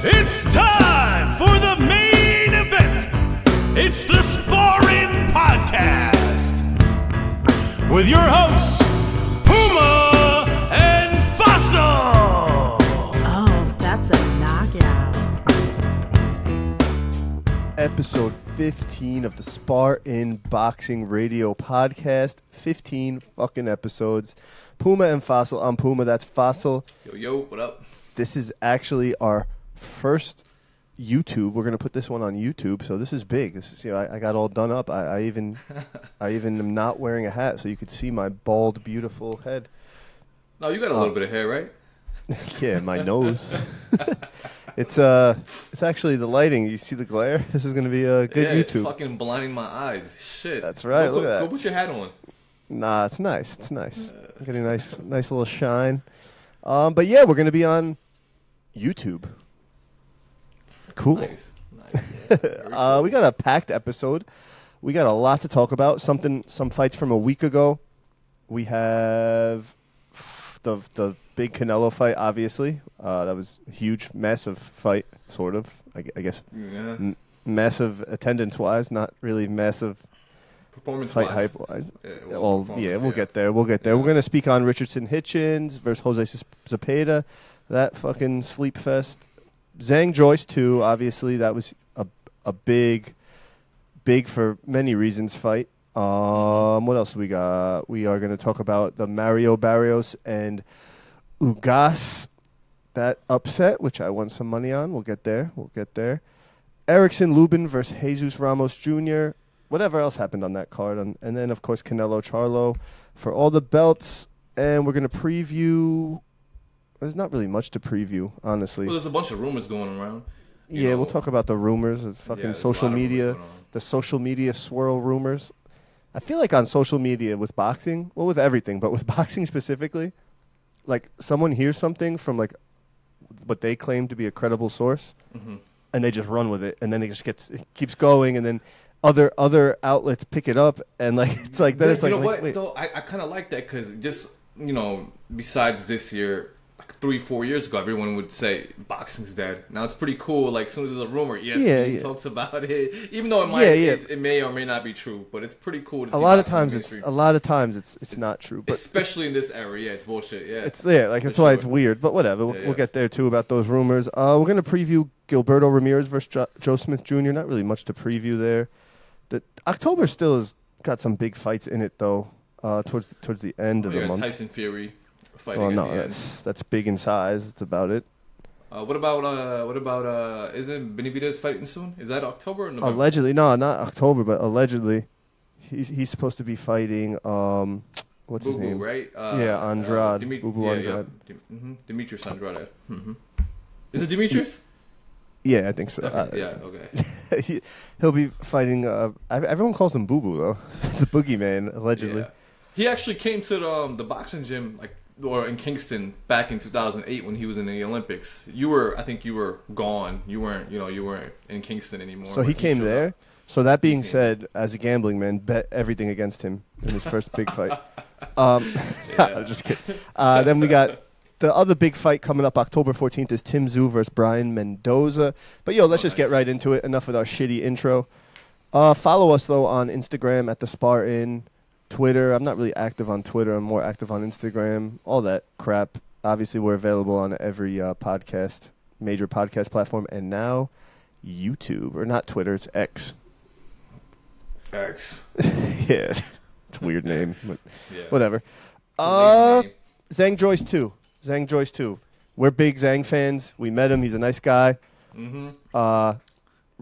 It's time for the main event. It's the Spar-Inn podcast with your hosts, Puma and Fossil. Oh, that's a knockout. Episode 15 of the Spar-Inn Boxing Radio podcast. 15 fucking episodes. Puma and Fossil. I'm Puma. That's Fossil. Yo, what up? This is actually our first YouTube. We're gonna put this one on YouTube, so this is big. This is, I got all done up. I even am not wearing a hat, so you could see my bald, beautiful head. No, you got a little bit of hair, right? Yeah, my nose. It's actually the lighting. You see the glare? This is gonna be a good YouTube. It's fucking blinding my eyes. Shit. That's right. Look at that. Go put your hat on. Nah, it's nice. It's nice. Getting a nice little shine. But yeah, we're gonna be on YouTube. Cool. Nice. Yeah, we got a packed episode. We got a lot to talk about. Some fights from a week ago. We have the big CANELO fight, obviously. That was a huge, massive fight, sort of. I guess. Yeah. Massive attendance-wise, not really massive. Performance-wise. Fight hype-wise. Yeah, We'll get there. We're going to speak on Richardson Hitchins versus Jose ZEPEDA. That fucking sleep fest. ZHANG JOYCE, too. Obviously, that was a big for many reasons fight. What else we got? We are going to talk about the Mario Barrios and Ugas. That upset, which I won some money on. We'll get there. Erickson Lubin versus Jesus Ramos Jr., whatever else happened on that card. And then, of course, CANELO CHARLO for all the belts. And we're going to preview. There's not really much to preview, honestly. Well, there's a bunch of rumors going around. Yeah, we'll talk about the rumors of fucking social media. The social media swirl rumors. I feel like on social media with boxing, well, with everything, but with boxing specifically, like someone hears something from like what they claim to be a credible source, and they just run with it. And then it keeps going, and then other outlets pick it up, and like it's like then it's like, you know like, what though, I kind of like that because just besides this year, like 3-4 years ago, everyone would say boxing's dead. Now it's pretty cool. Like as soon as there's a rumor, ESPN talks about it, even though it may or may not be true, but it's pretty cool to see. A lot of times it's not true, but especially in this era. Yeah, it's bullshit. Yeah, it's there. Like that's why it's weird, but whatever. We'll get there too about those rumors. We're gonna preview Gilberto Ramirez versus Joe Smith Jr. Not really much to preview there. October still has got some big fights in it though. Towards the end of the month. Tyson Fury fighting. That's big in size. That's about it. What about isn't Benavidez fighting soon? Is that October or November? Allegedly, no, not October, but allegedly, he's supposed to be fighting. What's his name? Right? Andrade. Andrade. Demetrius Andrade. Is it Demetrius? Yeah, I think so. Okay. He'll be fighting. Everyone calls him Boo Boo though, the Boogeyman allegedly. Yeah. He actually came to the boxing gym or in Kingston back in 2008 when he was in the Olympics. I think you were gone. You weren't in Kingston anymore. So he came there. So that being said, as a gambling man, bet everything against him in his first big fight. Just kidding. Then we got the other big fight coming up October 14th is Tim Tszyu versus Brian Mendoza. But let's just get right into it. Enough with our shitty intro. Follow us though on Instagram at the Spar-Inn. Twitter. I'm not really active on Twitter. I'm more active on Instagram. All that crap. Obviously, we're available on every major podcast platform, and now YouTube, or not Twitter. It's X. X. Yeah, it's a weird name, but whatever. Zhang JOYCE too. ZHANG JOYCE too. We're big ZHANG fans. We met him. He's a nice guy.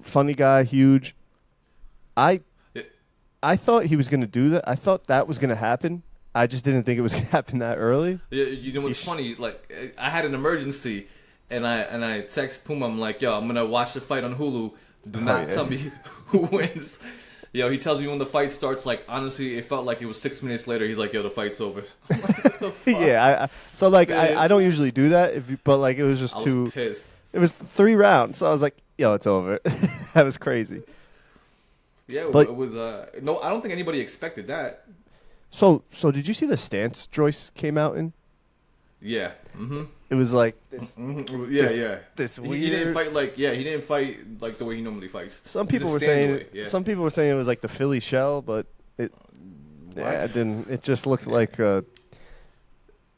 Funny guy. Huge. I thought he was going to do that. I thought that was going to happen. I just didn't think it was going to happen that early. Yeah, you know what's funny? Like, I had an emergency, and I text Puma. I'm like, yo, I'm going to watch the fight on Hulu. Do not tell me who wins. He tells me when the fight starts. Like, honestly, it felt like it was 6 minutes later. He's like, yo, the fight's over. I'm like, what the fuck? Yeah, I don't usually do that, but like it was just too. Pissed. It was 3 rounds, so I was like, yo, it's over. That was crazy. Yeah, but, it was. No, I don't think anybody expected that. So did you see the stance JOYCE came out in? Yeah. It was like this, this weird. He didn't fight like he didn't fight like the way he normally fights. Some people were saying some people were saying it was like the Philly shell, but it didn't. It just looked like I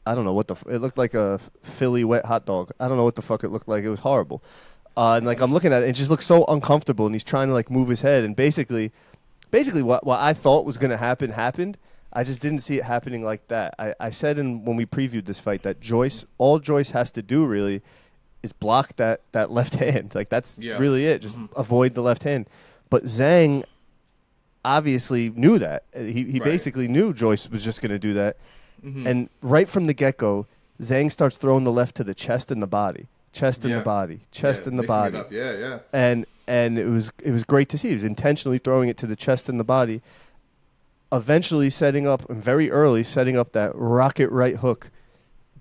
don't know what it looked like a Philly wet hot dog. I don't know what the fuck it looked like. It was horrible. And like I'm looking at it, it just looks so uncomfortable, and he's trying to like move his head, and basically what I thought was going to happen happened. I just didn't see it happening like that. I said when we previewed this fight that all Joyce has to do really is block that left hand. Like that's really it. Just avoid the left hand. But Zhang obviously knew that. He basically knew Joyce was just going to do that. And right from the get-go, Zhang starts throwing the left to the chest and the body. Chest and the body. Chest and the body. And it was great to see. He was intentionally throwing it to the chest and the body. Eventually setting up that rocket right hook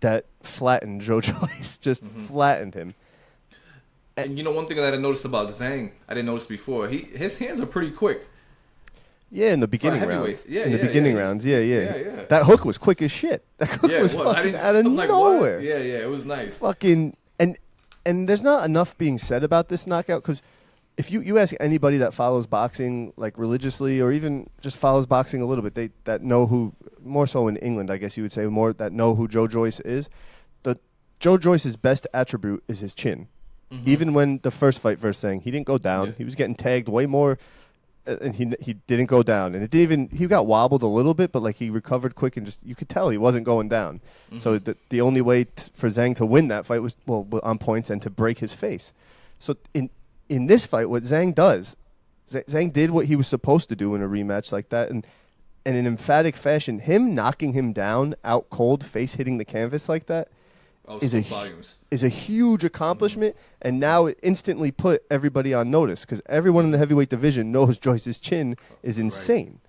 that flattened Joe Joyce, just flattened him. And you know, one thing that I noticed about Zhang, I didn't notice before, his hands are pretty quick. Yeah, in the beginning rounds. rounds. Yeah. That hook was quick as shit. That hook was fucking out of nowhere. Like, yeah, it was nice. Fucking, and there's not enough being said about this knockout, because if you ask anybody that follows boxing like religiously, or even just follows boxing a little bit, that know who, more so in England, I guess you would say, more that know who Joe Joyce is. Joe Joyce's best attribute is his chin. Even when the first fight versus Zhang, he didn't go down. He was getting tagged way more, and he didn't go down. And he got wobbled a little bit, but like he recovered quick, and just you could tell he wasn't going down. So the only way for Zhang to win that fight was on points and to break his face. So in this fight, what Zhang does, Zhang did what he was supposed to do in a rematch like that, and in an emphatic fashion, him knocking him down out cold, face hitting the canvas like that, is a huge accomplishment, and now it instantly put everybody on notice, because everyone in the heavyweight division knows Joyce's chin is insane.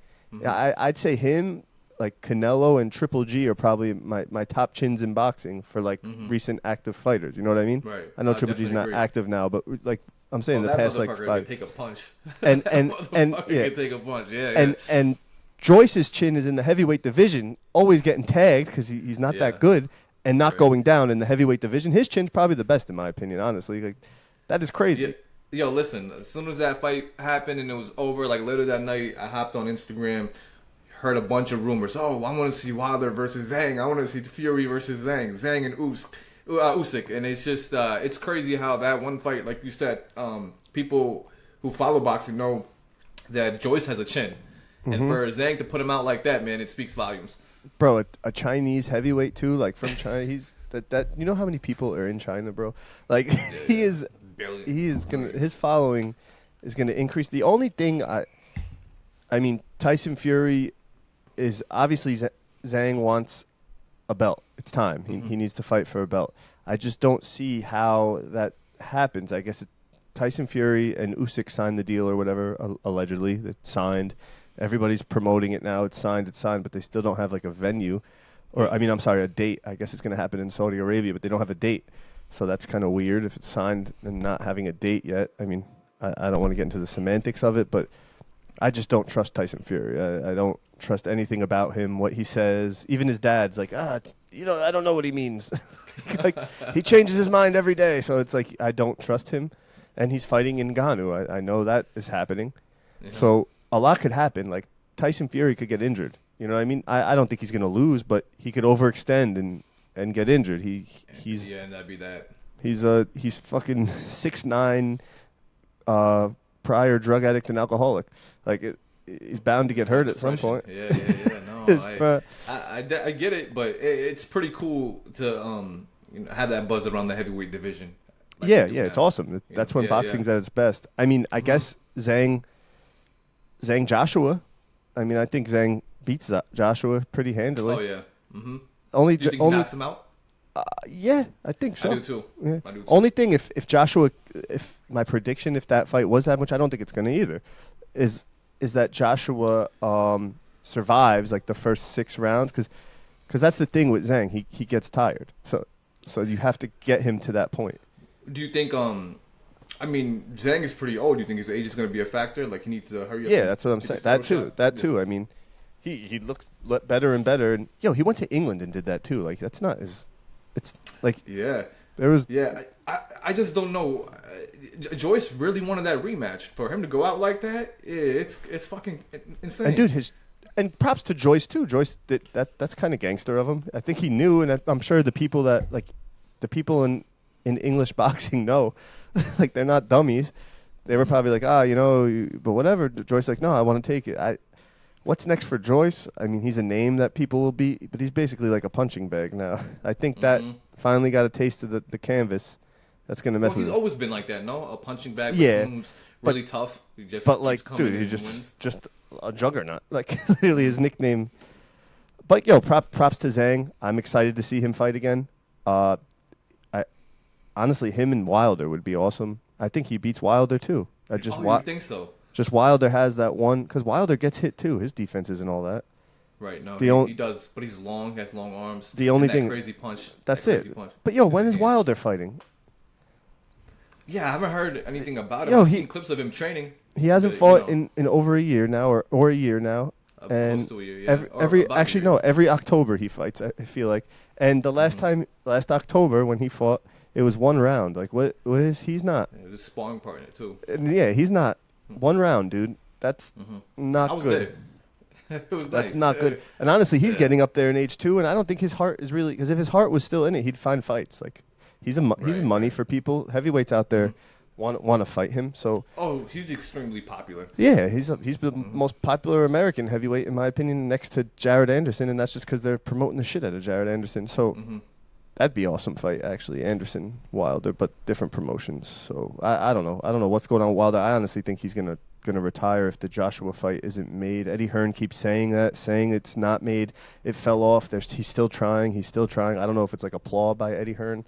I'd say him, like Canelo and Triple G are probably my top chins in boxing for like recent active fighters. You know what I mean? Right. I know Triple G's not active now, but like I'm saying the past like 5. Can take a punch. And can take a punch. And Joyce's chin is in the heavyweight division, always getting tagged because he's not that good, and not going down in the heavyweight division. His chin's probably the best in my opinion, honestly. Like that is crazy. Yo, listen, as soon as that fight happened and it was over, like later that night, I hopped on Instagram, heard a bunch of rumors. Oh, I want to see Wilder versus Zhang. I want to see Fury versus Zhang and Usyk. And it's just, it's crazy how that one fight, like you said, people who follow boxing know that Joyce has a chin. And for Zhang to put him out like that, man, it speaks volumes. Bro, a Chinese heavyweight too, like from China. He's that. You know how many people are in China, bro? Like his following is gonna increase. The only thing I mean, Tyson Fury is obviously Zhang wants a belt. It's time. He needs to fight for a belt. I just don't see how that happens. I guess Tyson Fury and Usyk signed the deal or whatever, allegedly. It's signed. Everybody's promoting it now. It's signed, but they still don't have like a venue. Or, I mean, I'm sorry, a date. I guess it's going to happen in Saudi Arabia, but they don't have a date. So that's kind of weird if it's signed and not having a date yet. I mean, I don't want to get into the semantics of it, but I just don't trust Tyson Fury. I don't trust anything about him, what he says. Even his dad's like, I don't know what he means. Like, he changes his mind every day. So it's like, I don't trust him. And he's fighting in Ngannou. I know that is happening. So a lot could happen. Like, Tyson Fury could get injured. You know what I mean? I don't think he's going to lose, but he could overextend and get injured. He's and that'd be that. He's fucking 6'9", prior drug addict and alcoholic. Like, he's bound to get hurt at some point. Yeah. No, I get it, but it's pretty cool to have that buzz around the heavyweight division. Like it's awesome. That's when boxing's at its best. I mean, I guess Zhang Joshua. I mean, I think Zhang beats Joshua pretty handily. Oh yeah. Do you think he knocks him out? Yeah, I think so. I do too. Yeah. Only thing, if Joshua, if my prediction, if that fight was that, which I don't think it's going to either, is that Joshua survives like the first 6 rounds, because that's the thing with Zhang. He gets tired. So you have to get him to that point. Do you think I mean, Zhang is pretty old. Do you think his age is going to be a factor? Like, he needs to hurry up? Yeah, that's what I'm saying. That too. I mean, he looks better and better. And he went to England and did that too. Like, that's not as It's like Yeah. there was Yeah, I just don't know. Joyce really wanted that rematch. For him to go out like that, it's fucking insane. and dude and props to Joyce too. Joyce did that's kind of gangster of him. I think he knew, and I'm sure the people in English boxing know, like they're not dummies. They were probably like, but whatever. Joyce like, no, I want to take it. What's next for Joyce? I mean, he's a name that people will beat, but he's basically like a punching bag now. I think that finally got a taste of the canvas. That's gonna mess with. He's his. always been like that, no? A punching bag. Yeah, Who's really tough. But like, dude, he's just a juggernaut. Like literally his nickname. But props to Zhang. I'm excited to see him fight again. Honestly, him and Wilder would be awesome. I think he beats Wilder too. You think so? Just Wilder has that one because Wilder gets hit too. His defense isn't all that. Right. No, he does, but he's long. He has long arms. The only thing, crazy punch. That's it. Punch. But when is Wilder fighting? Yeah, I haven't heard anything about him. I've seen clips of him training. He hasn't fought in over a year now, or a year now. Close to a year, yeah. Every October he fights. I feel like, and the last October when he fought, it was one round. Like what is he's not? Yeah, it was a sparring partner too. And yeah, he's not. One round, dude. That's not good. It was That's nice. not good. And honestly, he's getting up there in age 2, and I don't think his heart is really because if his heart was still in it, he'd find fights. Like he's money for people. Heavyweights out there want to fight him. So he's extremely popular. Yeah, he's the most popular American heavyweight in my opinion, next to Jared Anderson, and that's just because they're promoting the shit out of Jared Anderson. So that'd be an awesome fight actually, Anderson Wilder, but different promotions. So I don't know. I don't know what's going on with Wilder. I honestly think he's gonna retire if the Joshua fight isn't made. Eddie Hearn keeps saying it's not made. It fell off. He's still trying. I don't know if it's like a ploy by Eddie Hearn,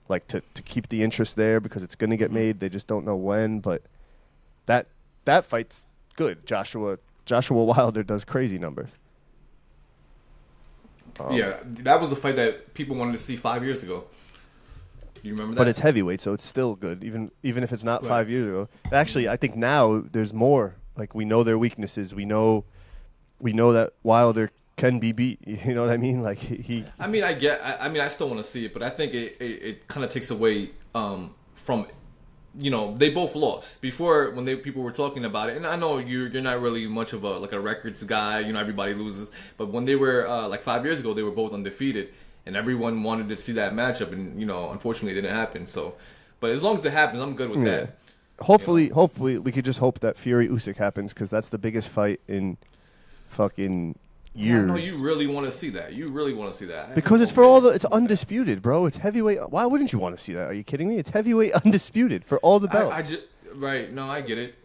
like to keep the interest there because it's gonna get made. They just don't know when. But that fight's good. Joshua Wilder does crazy numbers. Yeah, that was the fight that people wanted to see 5 years ago. You remember that? But it's heavyweight, so it's still good, even if it's not 5 years ago. Actually, I think now there's more. Like we know their weaknesses. We know that Wilder can be beat. You know what I mean? Like he. I mean, I still want to see it, but I think it kind of takes away from. They both lost before when people were talking about it, and I know you're not really much of a records guy. Everybody loses, but when they were 5 years ago, they were both undefeated. And everyone wanted to see that matchup, and unfortunately, it didn't happen. So, but as long as it happens, I'm good with that. Hopefully, we could just hope that Fury Usyk happens because that's the biggest fight in fucking years. Yeah, no, you really want to see that. Because it's it's undisputed, bro. It's heavyweight. Why wouldn't you want to see that? Are you kidding me? It's heavyweight undisputed for all the belts. Right? No, I get it.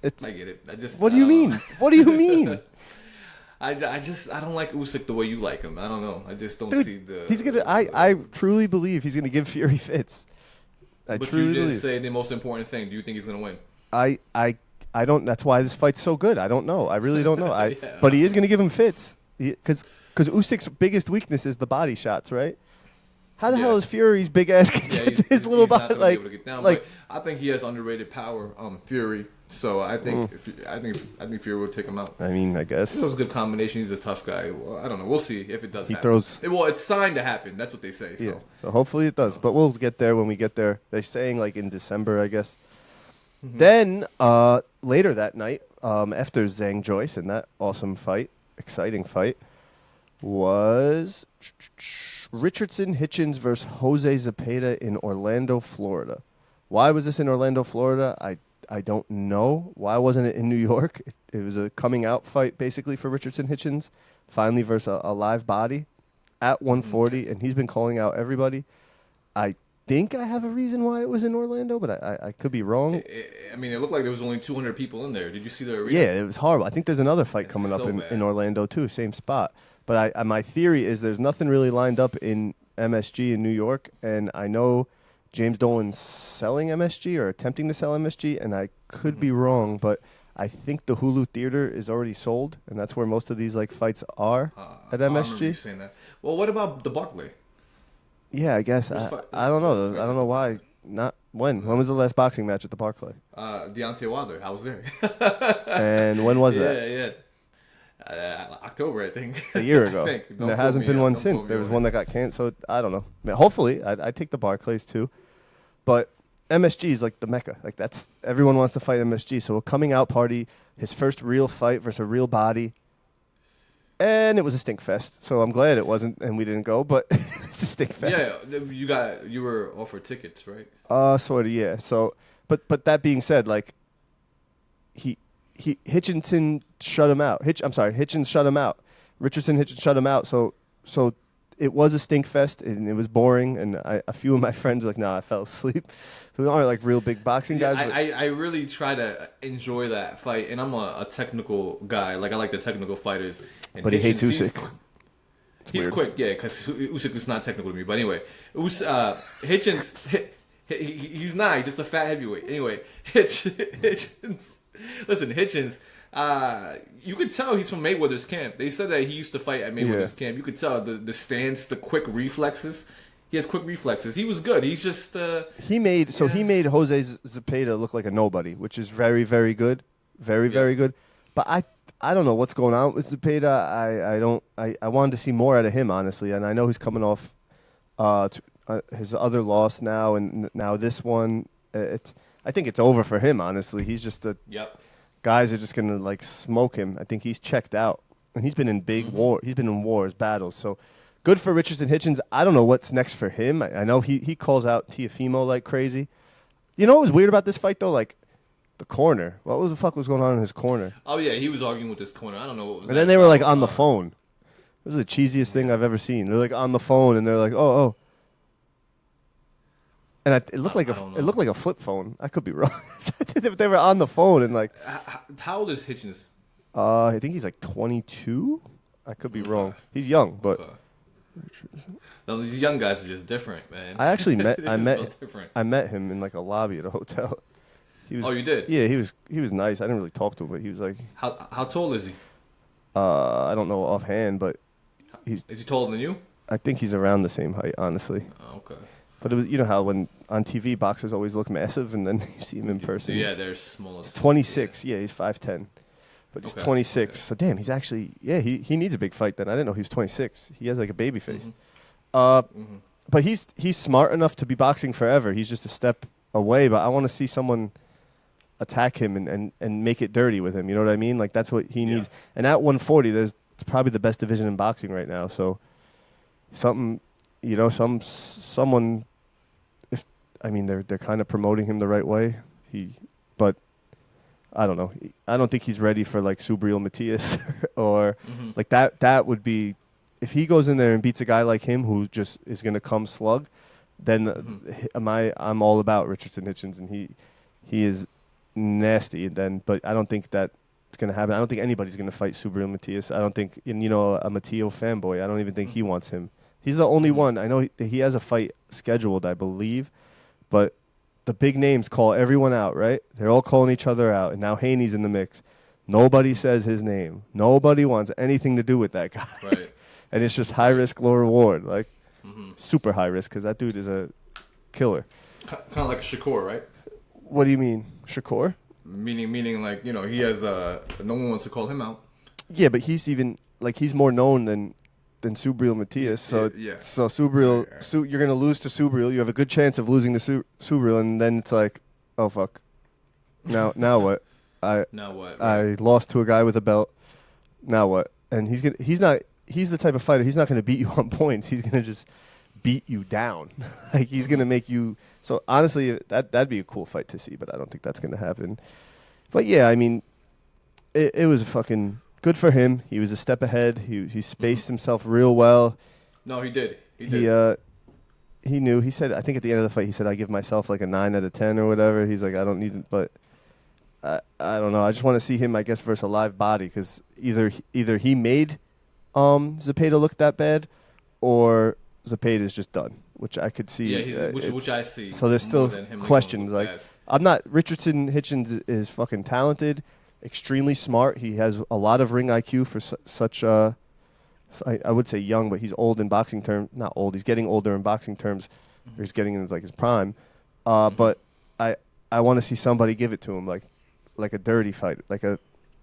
I get it. What do you mean? What do you mean? I don't like Usyk the way you like him. I don't know. I just don't see the. He's gonna. I truly believe he's gonna give Fury fits. But you didn't say the most important thing. Do you think he's gonna win? I don't. That's why this fight's so good. I don't know. I really don't know. But he is gonna give him fits because Usyk's biggest weakness is the body shots, right? How the hell is Fury's big ass get to his little body? But I think he has underrated power. Fury. So I think Fury will take him out. I mean, I guess it was a good combination. He's a tough guy. Well, I don't know. We'll see if it does. He happen. throws. Well, it's signed to happen. That's what they say. So. Yeah. So hopefully it does. But we'll get there when we get there. They're saying like in December, I guess. Then later that night, after Zhang Joyce and that awesome fight, exciting fight, was Richardson Hitchins versus Jose Zepeda in Orlando, Florida. Why was this in Orlando, Florida? I don't know. Why wasn't it in New York? It was a coming out fight basically for Richardson Hitchins, finally versus a live body at 140, and he's been calling out everybody. I think I have a reason why it was in Orlando, but I could be wrong. It looked like there was only 200 people in there. Did you see the arena? Yeah, it was horrible. I think there's another fight coming up in Orlando too, same spot. But my theory is there's nothing really lined up in MSG in New York, and I know James Dolan's selling MSG or attempting to sell MSG, and I could be wrong, but I think the Hulu Theater is already sold, and that's where most of these fights are at MSG. I remember you saying that. Well, what about the Barclay? Yeah, I guess I don't know. I don't know why. Not when. When was the last boxing match at the Barclay? Deontay Wilder. I was there. And when was that? Yeah. October, I think. A year ago. I think. And there hasn't been one since. There was one that got canceled. I don't know. I mean, hopefully, I'd take the Barclays too. But MSG is like the mecca. Like that's everyone wants to fight MSG. So a coming out party, his first real fight versus a real body. And it was a stink fest. So I'm glad it wasn't and we didn't go, but it's a stink fest. Yeah, you were offered tickets, right? Sort of, yeah. So but that being said, like Hitchinson shut him out. Hitchins shut him out. Richardson Hitchins shut him out. So it was a stink fest and it was boring. And a few of my friends were like, "Nah, I fell asleep." So we aren't like real big boxing guys. I really try to enjoy that fight, and I'm a technical guy. Like I like the technical fighters. And but he hates Usyk. He's quick, yeah, because Usyk is not technical to me. But anyway, Hitchins, he's not. He's just a fat heavyweight. Anyway, Hitchins. Listen, Hitchins, you could tell he's from Mayweather's camp. They said that he used to fight at Mayweather's camp. You could tell the stance, the quick reflexes. He has quick reflexes. He was good. He's just he made Jose Zepeda look like a nobody, which is very, very good, very good. But I don't know what's going on with Zepeda. I wanted to see more out of him, honestly, and I know he's coming off his other loss now, and now this one. I think it's over for him, honestly. He's just guys are just gonna like smoke him. I think he's checked out, and he's been in big war. He's been in wars, battles. So good for Richardson Hitchins. I don't know what's next for him. I know he calls out Teofimo like crazy. You know what was weird about this fight though? Like the corner. What was the fuck was going on in his corner? Oh yeah, he was arguing with his corner. I don't know what was. And then they were like on the phone. It was the cheesiest thing I've ever seen. They're like on the phone, and they're like, oh. And it looked like a flip phone. I could be wrong. They were on the phone and like. How old is Hitchins? I think he's like 22. I could be wrong. He's young, but. No, these young guys are just different, man. I actually met him in like a lobby at a hotel. Oh, you did? Yeah, he was nice. I didn't really talk to him, but he was like. How tall is he? I don't know offhand, but is he taller than you? I think he's around the same height, honestly. Oh, okay. But it was, you know how when on TV boxers always look massive, and then you see him in person. Yeah, they're small. He's 26. Yeah, he's 5'10", but he's 26. Okay. So damn, he's actually he needs a big fight. Then I didn't know he was 26. He has like a baby face. But he's smart enough to be boxing forever. He's just a step away. But I want to see someone attack him and make it dirty with him. You know what I mean? Like that's what he needs. And at 140, it's probably the best division in boxing right now. So someone. They're kind of promoting him the right way. But I don't know. I don't think he's ready for like Subriel Matias or like that. That would be if he goes in there and beats a guy like him who just is going to come slug. Then I'm all about Richardson Hitchins, and he is nasty. But I don't think that's going to happen. I don't think anybody's going to fight Subriel Matias. I don't think a Matteo fanboy. I don't even think he wants him. He's the only one. I know he has a fight scheduled, I believe, but the big names call everyone out, right? They're all calling each other out, and now Haney's in the mix. Nobody says his name. Nobody wants anything to do with that guy. Right. And it's just high risk, low reward, like super high risk, because that dude is a killer. Kind of like Shakur, right? What do you mean, Shakur? Meaning like, he has no one wants to call him out. Yeah, but he's more known than Subriel Matias. So Subriel, you're going to lose to Subriel. You have a good chance of losing to Subriel, and then it's like, oh fuck. Now what? Now what? Right. I lost to a guy with a belt. Now what? And he's the type of fighter. He's not going to beat you on points. He's going to just beat you down. Like he's going to make you. So honestly, that'd be a cool fight to see, but I don't think that's going to happen. But yeah, I mean, it was a fucking. Good for him. He was a step ahead. He spaced himself real well. No, he did. He knew. He said, I think at the end of the fight, he said, I give myself like a 9 out of 10 or whatever. He's like, I don't need it. But I don't know. I just want to see him, I guess, versus a live body because either he made Zepeda look that bad or Zepeda is just done, which I could see. Yeah, which I see. So there's still questions. Like, Richardson Hitchins is fucking talented. Extremely smart. He has a lot of ring IQ for such I would say young, but he's old in boxing terms. Not old. He's getting older in boxing terms. Or he's getting into like his prime. But I want to see somebody give it to him like a dirty fight.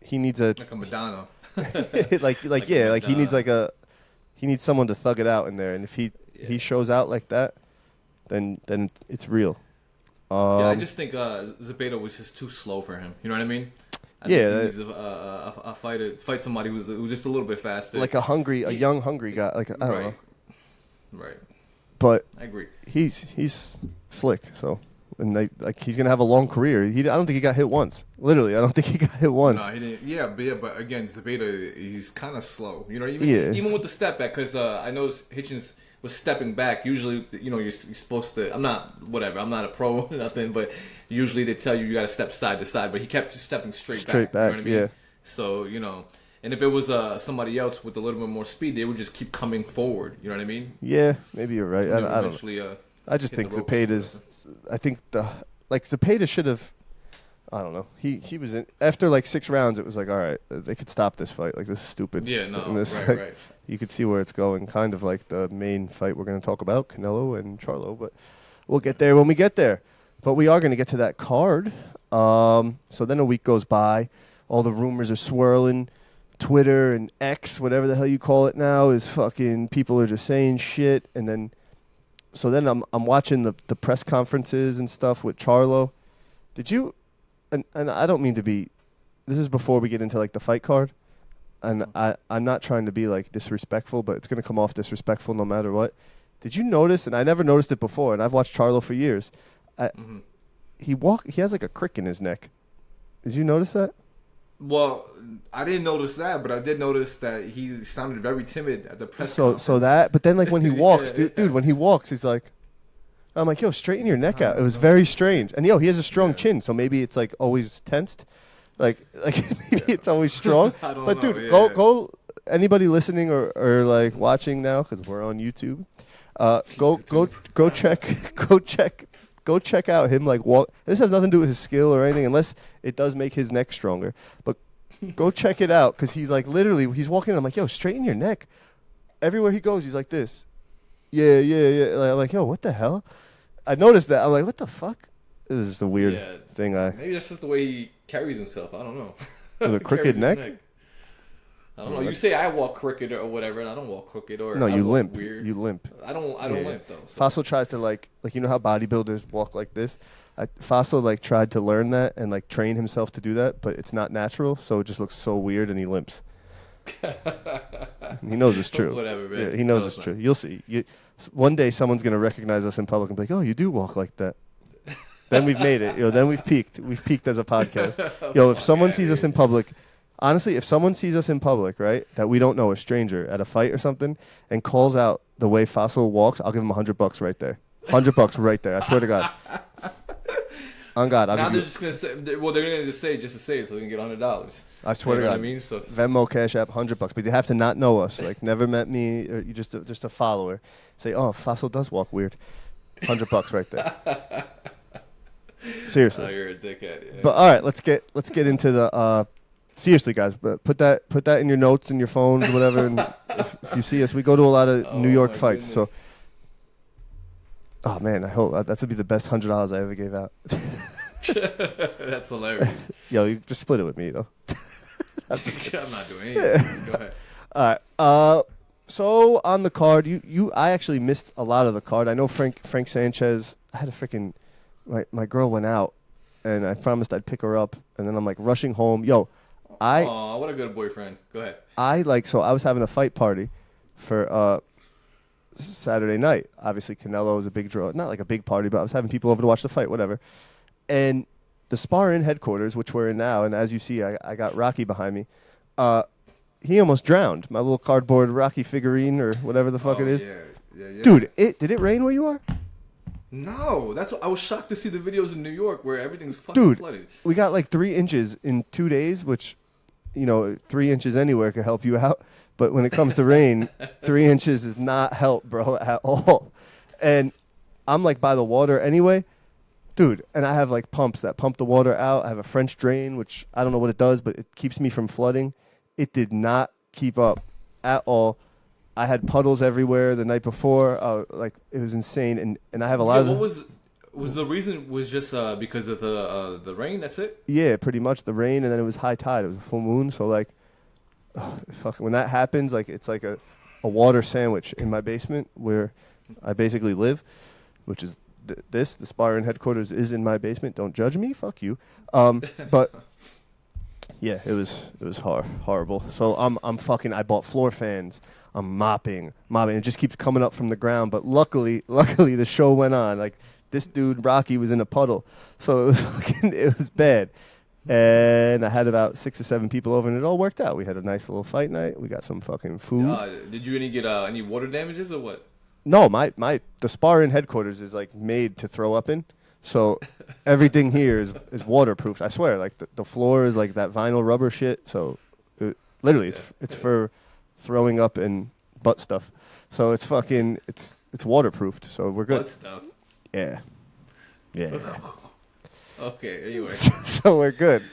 He needs a Madonna. like he needs he needs someone to thug it out in there, and if he shows out like that, then it's real. I just think ZEPEDA was just too slow for him. You know what I mean? I think he needs a fight somebody who's just a little bit faster, like a young hungry guy. Like I don't know. Right. But I agree. He's slick, so. And he's gonna have a long career. I don't think he got hit once. Literally, I don't think he got hit once. No, he didn't. Yeah, but again, ZEPEDA, he's kind of slow. You know, even with the step back, because I noticed Hitchins was stepping back. Usually, you're supposed to. I'm not a pro or nothing, but usually they tell you got to step side to side. But he kept just stepping straight back. You know what I mean? Yeah. So and if it was somebody else with a little bit more speed, they would just keep coming forward. You know what I mean? Yeah, maybe you're right. I don't know. I just think ZEPEDA's. I think ZEPEDA should have. I don't know. He was in after like 6 rounds. It was like, all right, they could stop this fight. Like, this is stupid. Yeah, no, right. You could see where it's going. Kind of like the main fight we're going to talk about, CANELO and CHARLO. But we'll get there when we get there. But we are going to get to that card. So then a week goes by. All the rumors are swirling. Twitter and X, whatever the hell you call it now, is fucking. People are just saying shit, and then. So then I'm watching the press conferences and stuff with CHARLO. Did you, and I don't mean to be, this is before we get into like the fight card, and I'm not trying to be like disrespectful, but it's going to come off disrespectful no matter what. Did you notice, and I never noticed it before, and I've watched CHARLO for years, he has like a crick in his neck. Did you notice that? Well, I didn't notice that, but I did notice that he sounded very timid at the press conference. So that, but then like when he walks, dude, when he walks, he's like, I'm like, yo, straighten your neck out. It was very strange. And he has a strong chin, so maybe it's like always tensed, like maybe it's always strong. But dude, go anybody listening or like watching now, because we're on YouTube. Go check out him like walk. This has nothing to do with his skill or anything, unless it does make his neck stronger. But go check it out, because he's like literally he's walking. I'm like, yo, straighten your neck. Everywhere he goes, he's like this. Yeah. Like, I'm like, yo, what the hell? I noticed that. I'm like, what the fuck? This is just a weird thing. Maybe that's just the way he carries himself. I don't know. With a crooked neck. I don't know. You say I walk crooked or whatever, and I don't walk crooked or no. I You walk limp. Weird. You limp. I don't limp though. So. Fossil tries to like you know how bodybuilders walk like this. Fossil like tried to learn that and like train himself to do that, but it's not natural, so it just looks so weird, and he limps. He knows it's true. Whatever, man. Yeah, he knows it's true. You'll see. One day someone's gonna recognize us in public and be like, "Oh, you do walk like that." Then we've made it. Then we've peaked. We've peaked as a podcast. If someone sees us in public. Honestly, if someone sees us in public, right, that we don't know, a stranger at a fight or something, and calls out the way Fossil walks, I'll give him $100 right there. $100 right there. I swear to God. On God, I'll give you. Just gonna say. Well, they're gonna just say to say it so we can get $100. I swear to God. What I mean, so Venmo, Cash App, $100, but you have to not know us. Like, never met me. Or you just a follower. Say, oh, Fossil does walk weird. $100 right there. Seriously. Oh, you're a dickhead. Yeah. But all right, let's get into the. Seriously, guys, but put that in your notes, in your phones, whatever. And if you see us, we go to a lot of New York fights. Goodness. So, oh man, I hope that would be the best $100 I ever gave out. That's hilarious. Yo, you just split it with me, though. I'm not doing anything. Go ahead. All right. So on the card, I actually missed a lot of the card. I know Frank Sanchez. I had a freaking my girl went out, and I promised I'd pick her up, and then I'm like rushing home. Yo. Aw, what a good boyfriend. Go ahead. I was having a fight party for Saturday night. Obviously, CANELO was a big draw. Not like a big party, but I was having people over to watch the fight, whatever. And the Spar-Inn headquarters, which we're in now, and as you see, I got Rocky behind me. He almost drowned. My little cardboard Rocky figurine or whatever the fuck it is. Yeah. Dude, did it rain where you are? No, I was shocked to see the videos in New York where everything's fucking flooded. We got like 3 inches in 2 days, which, 3 inches anywhere could help you out. But when it comes to rain, 3 inches is not help, bro, at all. And I'm like by the water anyway. Dude, and I have like pumps that pump the water out. I have a French drain, which I don't know what it does, but it keeps me from flooding. It did not keep up at all. I had puddles everywhere the night before. Like, it was insane. And I have a lot of... What was the reason? Was just because of the rain? That's it? Yeah, pretty much the rain, and then it was high tide. It was a full moon, so like fucking when that happens, like it's like a water sandwich in my basement where I basically live, which is the Spar-Inn headquarters is in my basement. Don't judge me, fuck you. But yeah, it was horrible. So I bought floor fans. I'm mopping. It just keeps coming up from the ground. But luckily the show went on. Like this dude Rocky was in a puddle, so it was bad. And I had about 6 or 7 people over, and it all worked out. We had a nice little fight night. We got some fucking food. Did you get any water damages or what? No, the Spar-Inn headquarters is like made to throw up in, so everything here is waterproof. I swear, like the floor is like that vinyl rubber shit. So it's for throwing up and butt stuff. So it's waterproofed. So we're good. Butt stuff. Yeah. Okay. Anyway. So we're good.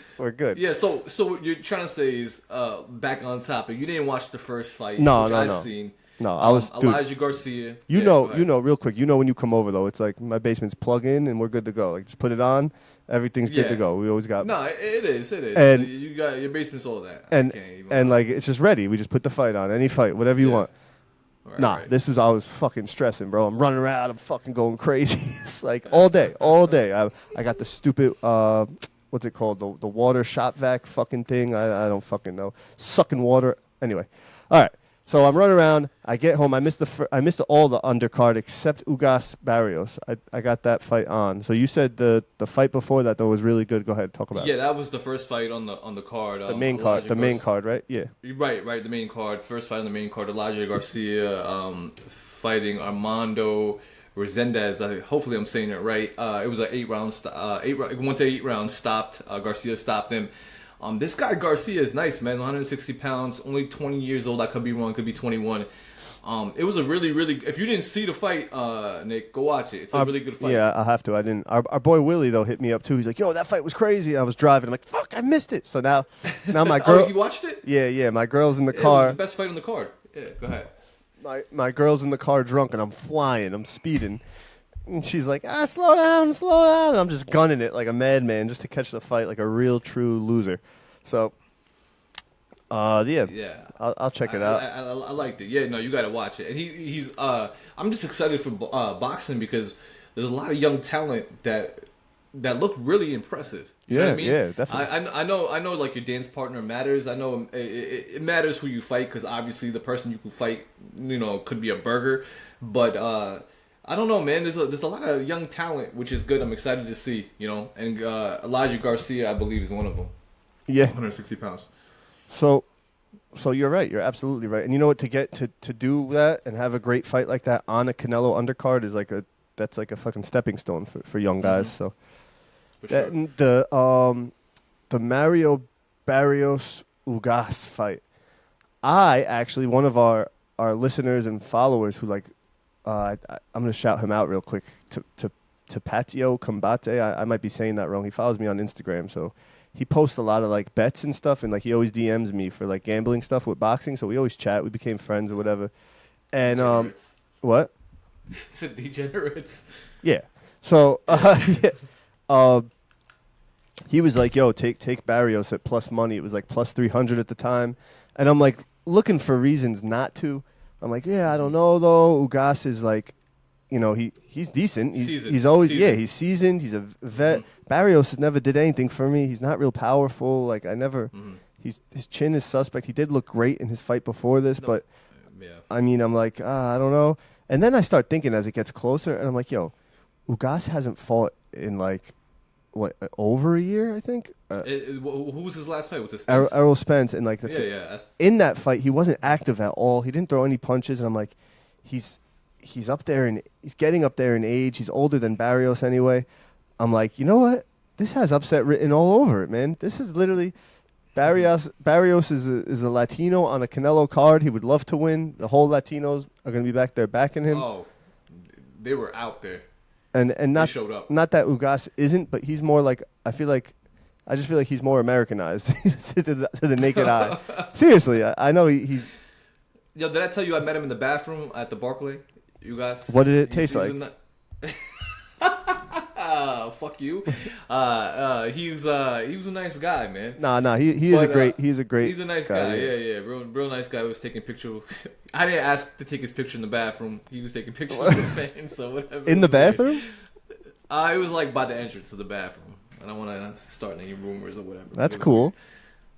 Yeah. So what you're trying to say is back on topic. You didn't watch the first fight. No. Seen. No, I was Elijah Garcia. You know, real quick. You know when you come over though, it's like my basement's plug in and we're good to go. Like just put it on, everything's good to go. We always got. No, it is. And you got your basement's all that. And like it's just ready. We just put the fight on, any fight, whatever you want. Right. I was fucking stressing, bro. I'm running around. I'm fucking going crazy. It's like all day. I got the stupid what's it called? The water shop vac fucking thing. I don't fucking know. Sucking water. Anyway, all right. So I'm running around. I get home. I missed all the undercard except Ugas Barrios. I got that fight on. So you said the fight before that though was really good. Go ahead, talk about it. Yeah, that was the first fight on the card. The main card. The main card, right? Yeah. Right. The main card. First fight on the main card. Elijah Garcia fighting Armando Resendez. Hopefully I'm saying it right. It was an 8-round. It went to 8 rounds. Stopped. Garcia stopped him. This guy Garcia is nice, man. 160 pounds, only 20 years old. I could be wrong, could be 21. It was a really, really. If you didn't see the fight, Nick, go watch it. It's a really good fight. Yeah, I have to. I didn't. Our boy Willie though hit me up too. He's like, "Yo, that fight was crazy." I was driving. I'm like, "Fuck, I missed it." So now my girl. Oh, you watched it? Yeah. My girl's in the car. It was the best fight on the card. Yeah, go ahead. My girl's in the car drunk, and I'm flying. I'm speeding. And she's like, slow down. And I'm just gunning it like a madman just to catch the fight like a real, true loser. So, yeah. I'll check it out. I liked it. Yeah, no, you got to watch it. And he's I'm just excited for boxing because there's a lot of young talent that look really impressive. You know what I mean? Yeah, definitely. I know like your dance partner matters. I know it matters who you fight because obviously the person you can fight, could be a burger. But I don't know, man. There's a lot of young talent, which is good. I'm excited to see, And Elijah Garcia, I believe, is one of them. Yeah, 160 pounds. So you're right. You're absolutely right. And you know what? To get to do that and have a great fight like that on a Canelo undercard is that's like a fucking stepping stone for young guys. Mm-hmm. So for sure. The Mario Barrios Ugas fight. I actually, one of our listeners and followers who I'm gonna shout him out real quick to Patio Combate. I might be saying that wrong. He follows me on Instagram, so he posts a lot of bets and stuff, and he always DMs me for gambling stuff with boxing. So we always chat. We became friends or whatever. And degenerates. What? Is it degenerates? Yeah. So he was like, "Yo, take Barrios at plus money." It was plus 300 at the time, and I'm looking for reasons not to. I'm like, yeah, I don't know though. Ugas is he's decent. He's always seasoned. He's seasoned. He's a vet. Mm-hmm. Barrios has never did anything for me. He's not real powerful. I never. Mm-hmm. His chin is suspect. He did look great in his fight before this, but I mean, I'm like, I don't know. And then I start thinking as it gets closer, and I'm like, yo, Ugas hasn't fought in over a year, I think. Who was his last fight? Was it Spence? Errol Spence, and in that fight, he wasn't active at all. He didn't throw any punches, and I'm like, he's up there and he's getting up there in age. He's older than Barrios anyway. I'm like, you know what? This has upset written all over it, man. This is literally Barrios is a Latino on a Canelo card. He would love to win. The whole Latinos are going to be back there backing him. Oh, they were out there. And not showed up. Not that Ugas isn't, but he's more I just feel like he's more Americanized to the naked eye. Seriously, I know he's. Yo, did I tell you I met him in the bathroom at the Barclay? You guys. What did it taste like? Fuck you. He was a nice guy, man. Nah. He's a great. He's a nice guy. Yeah. Real nice guy. Was taking picture. I didn't ask to take his picture in the bathroom. He was taking pictures of the fans. So whatever. In the bathroom? It was like by the entrance of the bathroom. I don't want to start any rumors or whatever. That's cool.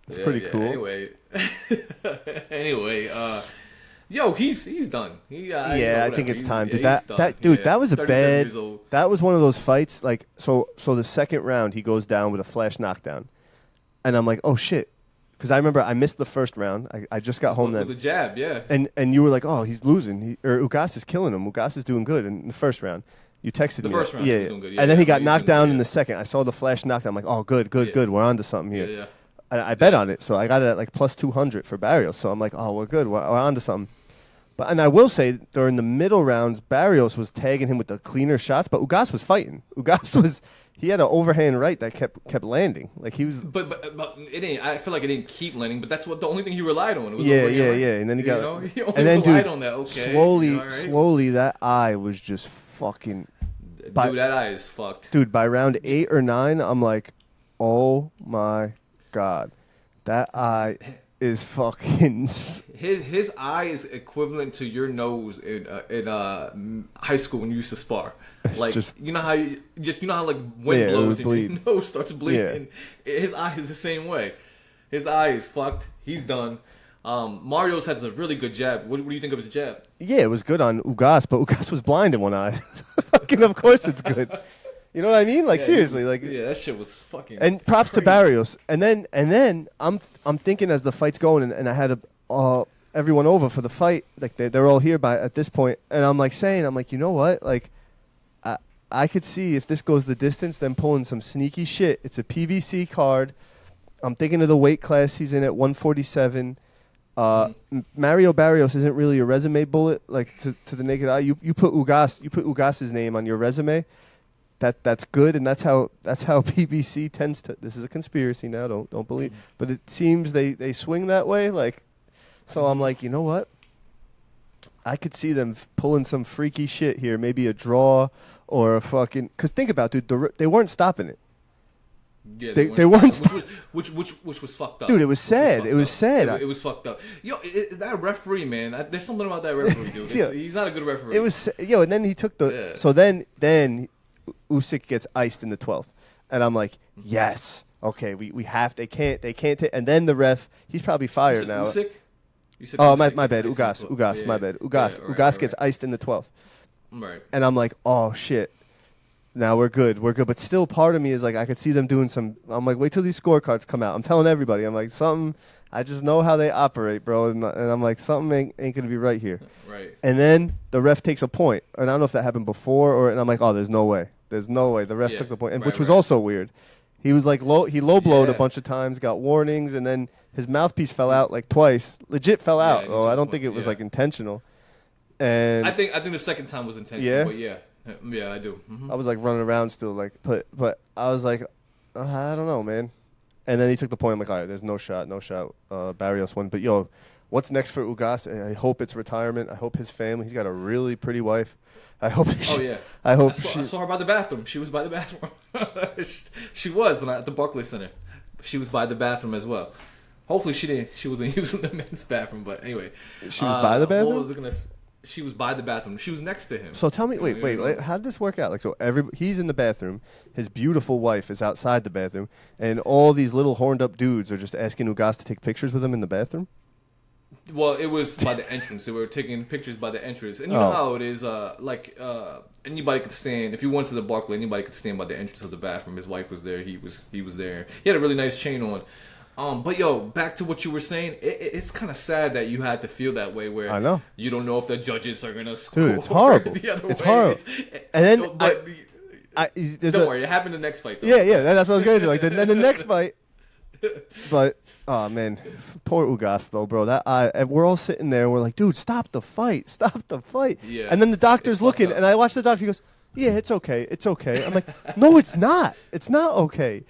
That's pretty cool. Anyway, yo, he's done. I think it's time. Dude, that was a 37 bad. years old. That was one of those fights. Like so the second round he goes down with a flash knockdown, and I'm like, oh shit, because I remember I missed the first round. I just got home then. With a jab, yeah. And you were like, oh, he's losing. Ugas is killing him. Ugas is doing good in the first round. You texted me. The first round, he was doing good. Yeah, and then he got knocked down in the second. I saw the flash knockdown. I'm like, oh, good. We're on to something here. Yeah. I bet on it, so I got it at like plus 200 for Barrios. So I'm like, oh, we're good. We're on to something. And I will say, during the middle rounds, Barrios was tagging him with the cleaner shots, but Ugas was fighting. He had an overhand right that kept landing. Like he was. But it ain't. I feel like it didn't keep landing. But that's the only thing he relied on. It was yeah. Right? And then he got. He only and then relied on that. Okay. Slowly, that eye was just fucking. Dude, that eye is fucked. Dude, by round 8 or 9, I'm like, oh my god, that eye is fucking. His eye is equivalent to your nose in high school when you used to spar. Like you know how like wind blows and your nose starts bleeding. Yeah. His eye is the same way. His eye is fucked. He's done. Mario's has a really good jab. What do you think of his jab? Yeah, it was good on Ugas, but Ugas was blind in one eye. Fucking, of course it's good. You know what I mean? Like seriously, that shit was fucking. And props crazy. To Barrios. And then I'm thinking as the fight's going, and I had everyone over for the fight. Like they're all here at this point, and I'm like, you know what? Like I could see if this goes the distance, them pulling some sneaky shit. It's a PBC card. I'm thinking of the weight class he's in at 147. Mario Barrios isn't really a resume bullet, like to the naked eye. You put Ugas's name on your resume. That's good, and that's how PBC tends to. This is a conspiracy now. Don't believe, but it seems they swing that way. Like, so I'm like, you know what? I could see them pulling some freaky shit here. Maybe a draw or a fucking. Because think about it, dude. They weren't stopping it. Yeah, they weren't. Which was fucked up. Dude, it was sad. It was sad. It was fucked up. Yo, that referee, man. There's something about that referee, dude. He's not a good referee. It was and then he took the. Yeah. So then Usyk gets iced in the 12th, and I'm like, yes, okay, we have. They can't. And then the ref, he's probably fired now. Usyk? You said oh, Usyk my bad. Ugas, my bad. Ugas gets iced in the 12th. Right. And I'm like, oh shit. Now we're good. But still, part of me is like, I could see them doing some. I'm like, wait till these scorecards come out. I'm telling everybody. I'm like, something. I just know how they operate, bro. And I'm like, something ain't gonna be right here. Right. And then the ref takes a point, and I don't know if that happened before and I'm like, oh, there's no way. The ref took the point, and which was also weird. He was like he low blowed a bunch of times, got warnings, and then his mouthpiece fell out like twice. Legit fell out. Oh, I don't think it was like intentional. And I think the second time was intentional. Yeah. But yeah, I do. Mm-hmm. I was like running around still, like, but I was like, I don't know, man. And then he took the point. I'm like, all right, there's no shot. Barrios won. But yo, what's next for Ugas? I hope it's retirement. I hope his family. He's got a really pretty wife. I hope. I hope. I saw her by the bathroom. She was by the bathroom. she was at the Barclays Center. She was by the bathroom as well. Hopefully she wasn't using the men's bathroom. But anyway, she was by the bathroom. What was I gonna? She was by the bathroom. She was next to him. So tell me, wait, how did this work out? Like, so he's in the bathroom, his beautiful wife is outside the bathroom, and all these little horned up dudes are just asking Ugas to take pictures with him in the bathroom? Well, it was by the entrance. They were taking pictures by the entrance. And you know how it is, anybody could stand. If you went to the Barclay, anybody could stand by the entrance of the bathroom. His wife was there. He was there. He had a really nice chain on. But yo, back to what you were saying. It's kind of sad that you had to feel that way, where I know you don't know if the judges are gonna score. Dude, it's horrible. The other it's way. horrible. And then, don't worry, it happened the next fight. Though. Yeah, that's what I was gonna do. Like then the next fight. But oh man, poor Ugas though, bro. We're all sitting there and we're like, dude, stop the fight. Yeah. And then the doctor's looking, and I watch the doctor. He goes, yeah, it's okay. I'm like, no, it's not. It's not okay.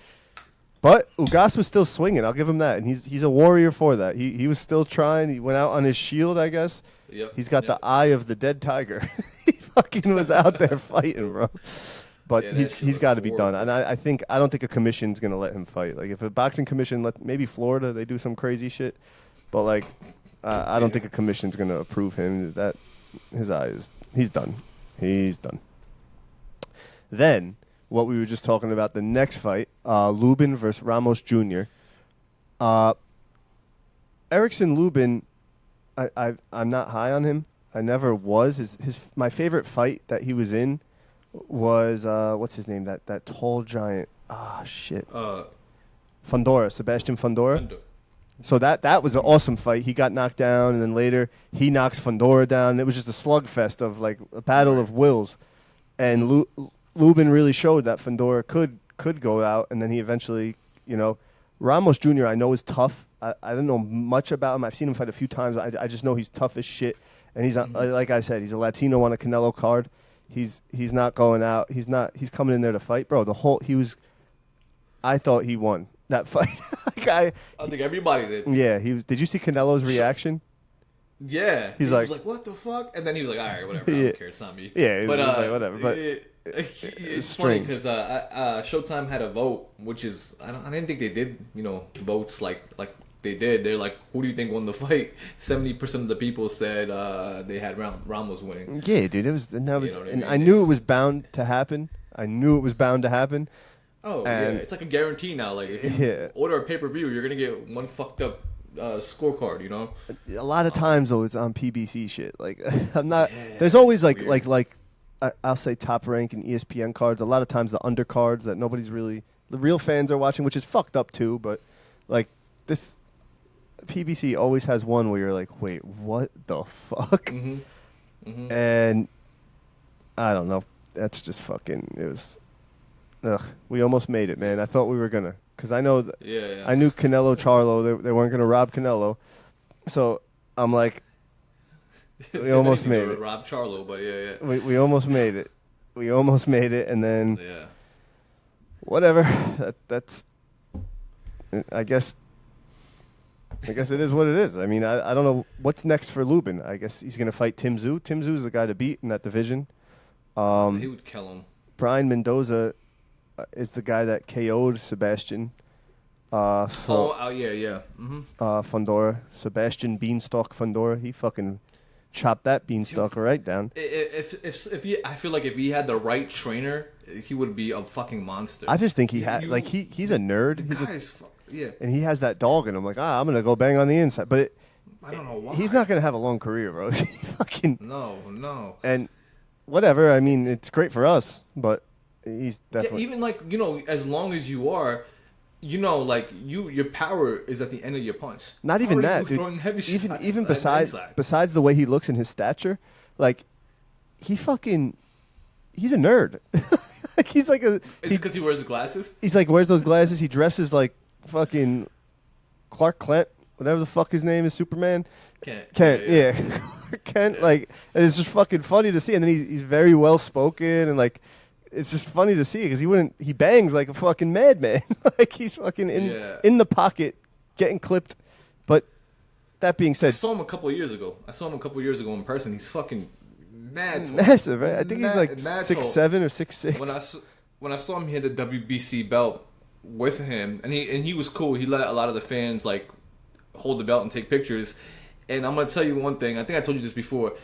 But Ugas was still swinging. I'll give him that, and he's a warrior for that. He was still trying. He went out on his shield, I guess. Yep. He's got the eye of the dead tiger. He fucking was out there fighting, bro. But Yeah, he's that shit got to looked be done. horrible. And I don't think a commission's gonna let him fight. Like if a boxing commission maybe Florida, they do some crazy shit, but like I don't think a commission's gonna approve him. That his eyes, he's done. He's done. Then what we were just talking about, the next fight, Lubin versus Ramos Jr. Erickson Lubin, I'm not high on him. I never was. My favorite fight that he was in was what's his name? That tall giant. Ah, shit. Fundora, Sebastian Fundora. So that was an awesome fight. He got knocked down, and then later he knocks Fundora down. It was just a slugfest of like a battle of wills, and Lubin really showed that Fundora could go out, and then he eventually, Ramos Jr. I know is tough. I don't know much about him. I've seen him fight a few times. I just know he's tough as shit, and he's like I said, he's a Latino on a CANELO card. He's not going out. He's coming in there to fight, bro. I thought he won that fight. I think everybody did. Yeah, did you see Canelo's reaction? Yeah, he was like, "What the fuck?" And then he was like, "All right, whatever. I don't care. It's not me." Yeah, but like, whatever. But it's funny because Showtime had a vote, which is I didn't think they did votes like they did. They're like, "Who do you think won the fight?" 70% of the people said they had Ramos winning. Yeah, dude, it was. And I knew it was bound to happen. Oh, yeah. It's like a guarantee now. Like, if you order a pay-per-view, you're going to get one fucked up scorecard, A lot of times, though, it's on PBC shit. Like, I'm not... there's always, I'll say top rank and ESPN cards. A lot of times the undercards that nobody's really... The real fans are watching, which is fucked up, too. But, like, this... PBC always has one where you're like, wait, what the fuck? Mm-hmm. Mm-hmm. And I don't know. That's just fucking... It was... Ugh, we almost made it, man. I thought we were gonna, because I know, I knew CANELO, CHARLO, they weren't gonna rob CANELO, so I'm like, we almost made it. Rob CHARLO, but yeah. We almost made it. And then whatever. That's I guess it is what it is. I mean, I don't know what's next for Lubin. I guess he's gonna fight Tim Tszyu. Tim Tszyu is the guy to beat in that division. He would kill him. Brian Mendoza is the guy that KO'd Sebastian. Yeah. Mm-hmm. Fundora. Sebastian Beanstalk Fundora. He fucking chopped that beanstalk right down. I feel like if he had the right trainer, he would be a fucking monster. I just think he's a nerd. And he has that dog in him. Like, I'm going to go bang on the inside. But I don't know why. He's not going to have a long career, bro. No. And whatever. I mean, it's great for us, but he's definitely... Yeah, even as long as you are, your power is at the end of your punch. Not even that, dude. Even besides the way he looks and his stature, like, he's a nerd. Like, he's like a... Is it because he wears glasses? He's like, wears those glasses. He dresses like fucking Clark Kent, whatever the fuck his name is, Superman. Kent, yeah. Kent, yeah. Like, and it's just fucking funny to see. And then he's very well spoken, and like, it's just funny to see because he bangs like a fucking madman. Like, he's fucking in the pocket, getting clipped. But that being said, I saw him a couple of years ago in person. He's fucking massive, right? I think he's like 6'7" or 6'6". When I saw him, he had the WBC belt with him, and he was cool. He let a lot of the fans like hold the belt and take pictures. And I'm gonna tell you one thing. I think I told you this before.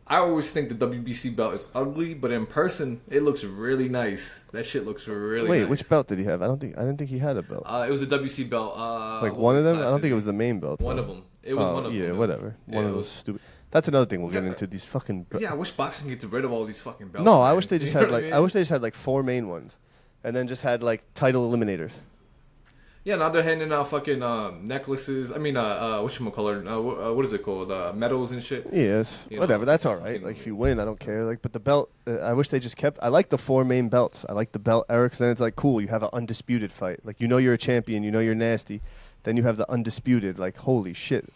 I always think the WBC belt is ugly, but in person, it looks really nice. That shit looks really nice. Wait, which belt did he have? I didn't think he had a belt. It was a WBC belt. Like one of them? I don't think it was the main belt. One of them. It was one of them. Yeah, whatever. One of those stupid. That's another thing we'll get into. These fucking. Yeah, I wish boxing gets rid of all these fucking belts. No, I wish they just had like. I wish they just had like 4 main ones, and then just had like title eliminators. Yeah, now they're handing out fucking necklaces. I mean, whatchamacallit? What is it called? Medals and shit. Yes, whatever. That's all right. Like, if you win, I don't care. Like, but the belt, I wish they just kept. I like the 4 main belts. I like the belt, Eric's. Then it's like, cool. You have an undisputed fight. Like, you're a champion. You're nasty. Then you have the undisputed. Like, holy shit.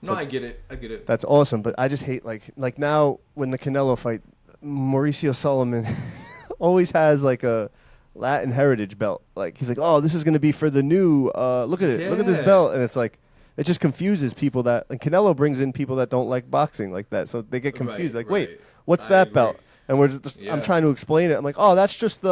So, no, I get it. That's awesome. But I just hate like now when the CANELO fight, Mauricio Solomon always has like a Latin heritage belt. Like, he's like, oh, this is going to be for the new, look at it. Yeah. Look at this belt. And it's like, it just confuses people and CANELO brings in people that don't like boxing like that. So they get confused. Wait, what's that belt? and we're just I'm trying to explain it. I'm like, oh, that's just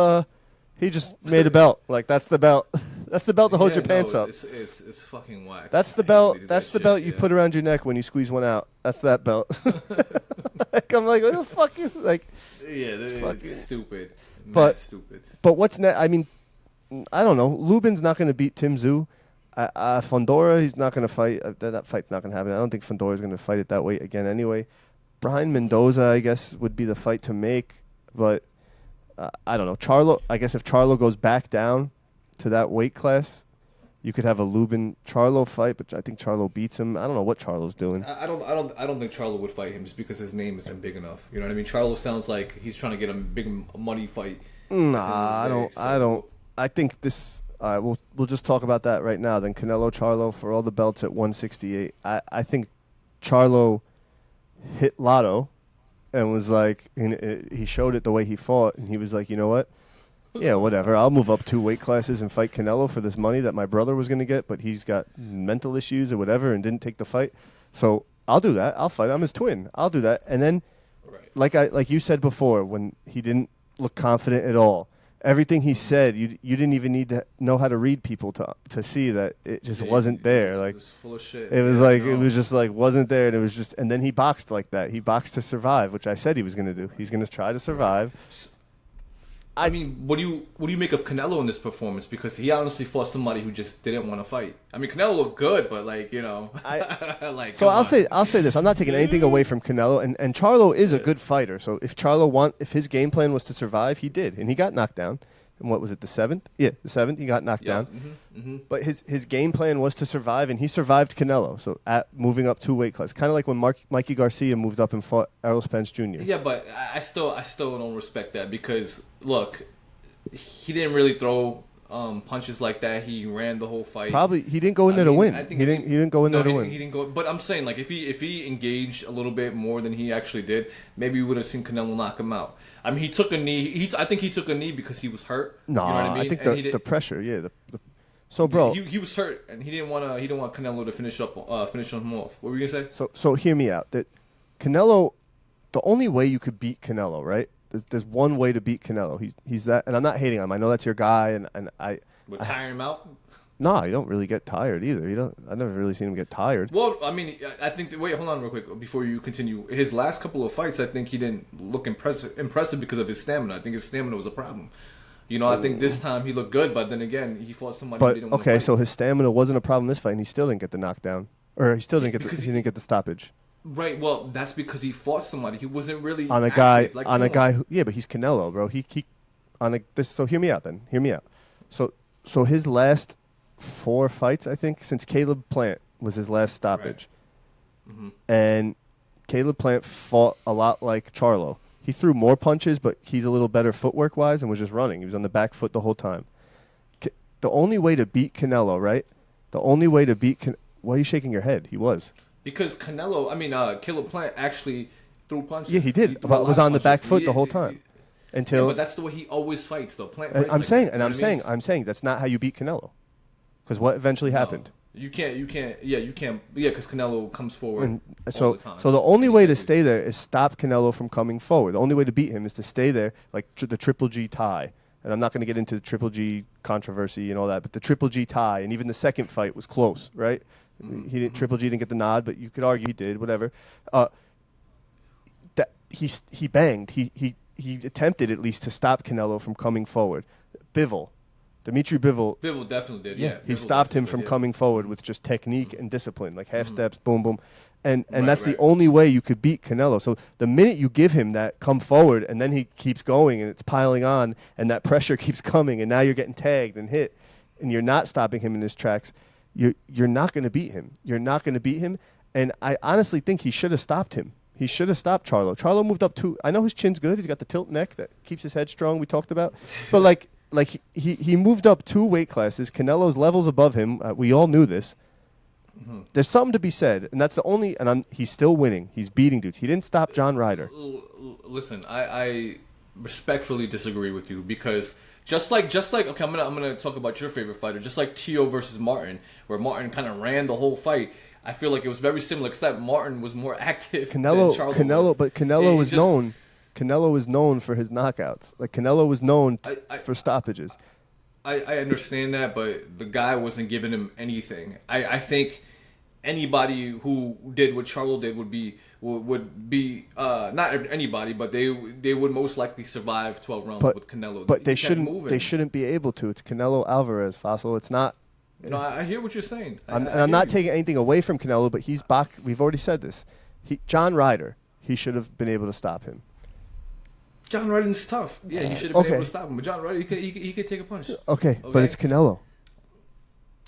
he just made a belt. Like that's the belt. That's the belt to hold your pants up. It's fucking whack. That's the belt. That's the belt you put around your neck when you squeeze one out. That's that belt. Like, I'm like, what the fuck is like? Yeah, it's stupid. But stupid. But what's next? I mean, I don't know. Lubin's not going to beat Tim Tszyu. Fondora, he's not going to fight. That fight's not going to happen. I don't think Fondora's going to fight at that weight again anyway. Brian Mendoza, I guess, would be the fight to make. But I don't know. Charlo, I guess if Charlo goes back down to that weight class, you could have a Lubin-Charlo fight, but I think Charlo beats him. I don't know what Charlo's doing. I don't think Charlo would fight him just because his name isn't big enough. You know what I mean? Charlo sounds like he's trying to get a big money fight. Nah, I don't. I think this. We'll just talk about that right now. Then Canelo, Charlo for all the belts at 168. I think Charlo hit Lotto and was like, he showed it the way he fought, and he was like, you know what? Yeah, whatever. I'll move up 2 weight classes and fight Canelo for this money that my brother was going to get, but he's got mental issues or whatever and didn't take the fight. So I'll do that. I'll fight. I'm his twin. I'll do that. And then, like you said before, when he didn't look confident at all, everything he said, you didn't even need to know how to read people to see that it just wasn't there. Like, it was full of shit. It was it was just like wasn't there, and it was just. And then he boxed like that. He boxed to survive, which I said he was going to do. He's going to try to survive. I mean, what do you make of Canelo in this performance? Because he honestly fought somebody who just didn't want to fight. I mean, Canelo looked good, but like, you know, So I'll say this: I'm not taking anything away from Canelo, and Charlo is a good fighter. So if if his game plan was to survive, he did, and he got knocked down. And what was it, the 7th? Yeah, the 7th, he got knocked down. But his game plan was to survive, and he survived Canelo. So moving up 2 weight classes, kind of like when Mikey Garcia moved up and fought Errol Spence Jr. Yeah, but I still don't respect that because look, he didn't really throw punches like that. He ran the whole fight. Probably he didn't go in there to win. He didn't go in there to win. He didn't go. But I'm saying, like, if he engaged a little bit more than he actually did, maybe we would have seen Canelo knock him out. I mean, he took a knee. I think he took a knee because he was hurt. No, you know what I mean? I think the pressure. Yeah. So, bro, he was hurt, and he didn't want Canelo to finish him off. What were you gonna say? So hear me out. That Canelo, the only way you could beat Canelo, right? There's one way to beat Canelo. He's that, and I'm not hating him. I know that's your guy, and I. Would tire him out? No, you don't really get tired either. I've never really seen him get tired. Well, I mean, I think. Wait, hold on, real quick, before you continue. His last couple of fights, I think he didn't look impressive because of his stamina. I think his stamina was a problem. You know, I think this time he looked good, but then again, he fought somebody who didn't want to fight. So his stamina wasn't a problem this fight, and he still didn't get the knockdown, or he still didn't get he didn't get the stoppage. Right. Well, that's because he fought somebody who wasn't really on a guy who, yeah, but he's Canelo, bro. So hear me out then. Hear me out. So his last 4 fights, I think, since Caleb Plant was his last stoppage, and Caleb Plant fought a lot like Charlo. He threw more punches, but he's a little better footwork wise, and was just running. He was on the back foot the whole time. The only way to beat Canelo, right? The only way to beat why are you shaking your head? He was. Because Caleb Plant actually threw punches. Yeah, he did. But was on the back foot the whole time. But that's the way he always fights, though. I'm saying that's not how you beat Canelo. Because what eventually happened? You can't. Yeah, because Canelo comes forward all the time. So the only way to stay there is stop Canelo from coming forward. The only way to beat him is to stay there, like the Triple G tie. And I'm not going to get into the Triple G controversy and all that, but the Triple G tie, and even the second fight was close, right? Triple G didn't get the nod, but you could argue he did. Whatever. That he banged. He attempted at least to stop Canelo from coming forward. Dimitri Bivol definitely did. Yeah, he stopped him from coming forward with just technique and discipline, like half steps, boom, boom, and that's the only way you could beat Canelo. So the minute you give him that come forward, and then he keeps going, and it's piling on, and that pressure keeps coming, and now you're getting tagged and hit, and you're not stopping him in his tracks. You're not going to beat him. You're not going to beat him. And I honestly think he should have stopped him. He should have stopped Charlo. Charlo moved up I know his chin's good. He's got the tilt neck that keeps his head strong. We talked about, but like he moved up 2 weight classes. Canelo's levels above him. We all knew this. There's something to be said, and that's the only. And he's still winning. He's beating dudes. He didn't stop John Ryder. Listen, I respectfully disagree with you because. Just like okay, I'm gonna talk about your favorite fighter. Just like Tio versus Martin, where Martin kind of ran the whole fight. I feel like it was very similar, except Martin was more active. Canelo was known. Canelo is known for his knockouts. Like Canelo was known for stoppages. I understand that, but the guy wasn't giving him anything. I think anybody who did what Charlo did would be not anybody, but they would most likely survive 12 rounds with Canelo. But they shouldn't be able to. It's Canelo Alvarez, Fossil. It's not. No, I hear what you're saying. I'm not taking anything away from Canelo, but he's boxed. We've already said this. John Ryder, he should have been able to stop him. John Ryder's tough. Yeah, he should have been able to stop him. But John Ryder, he could take a punch. Okay, but it's Canelo.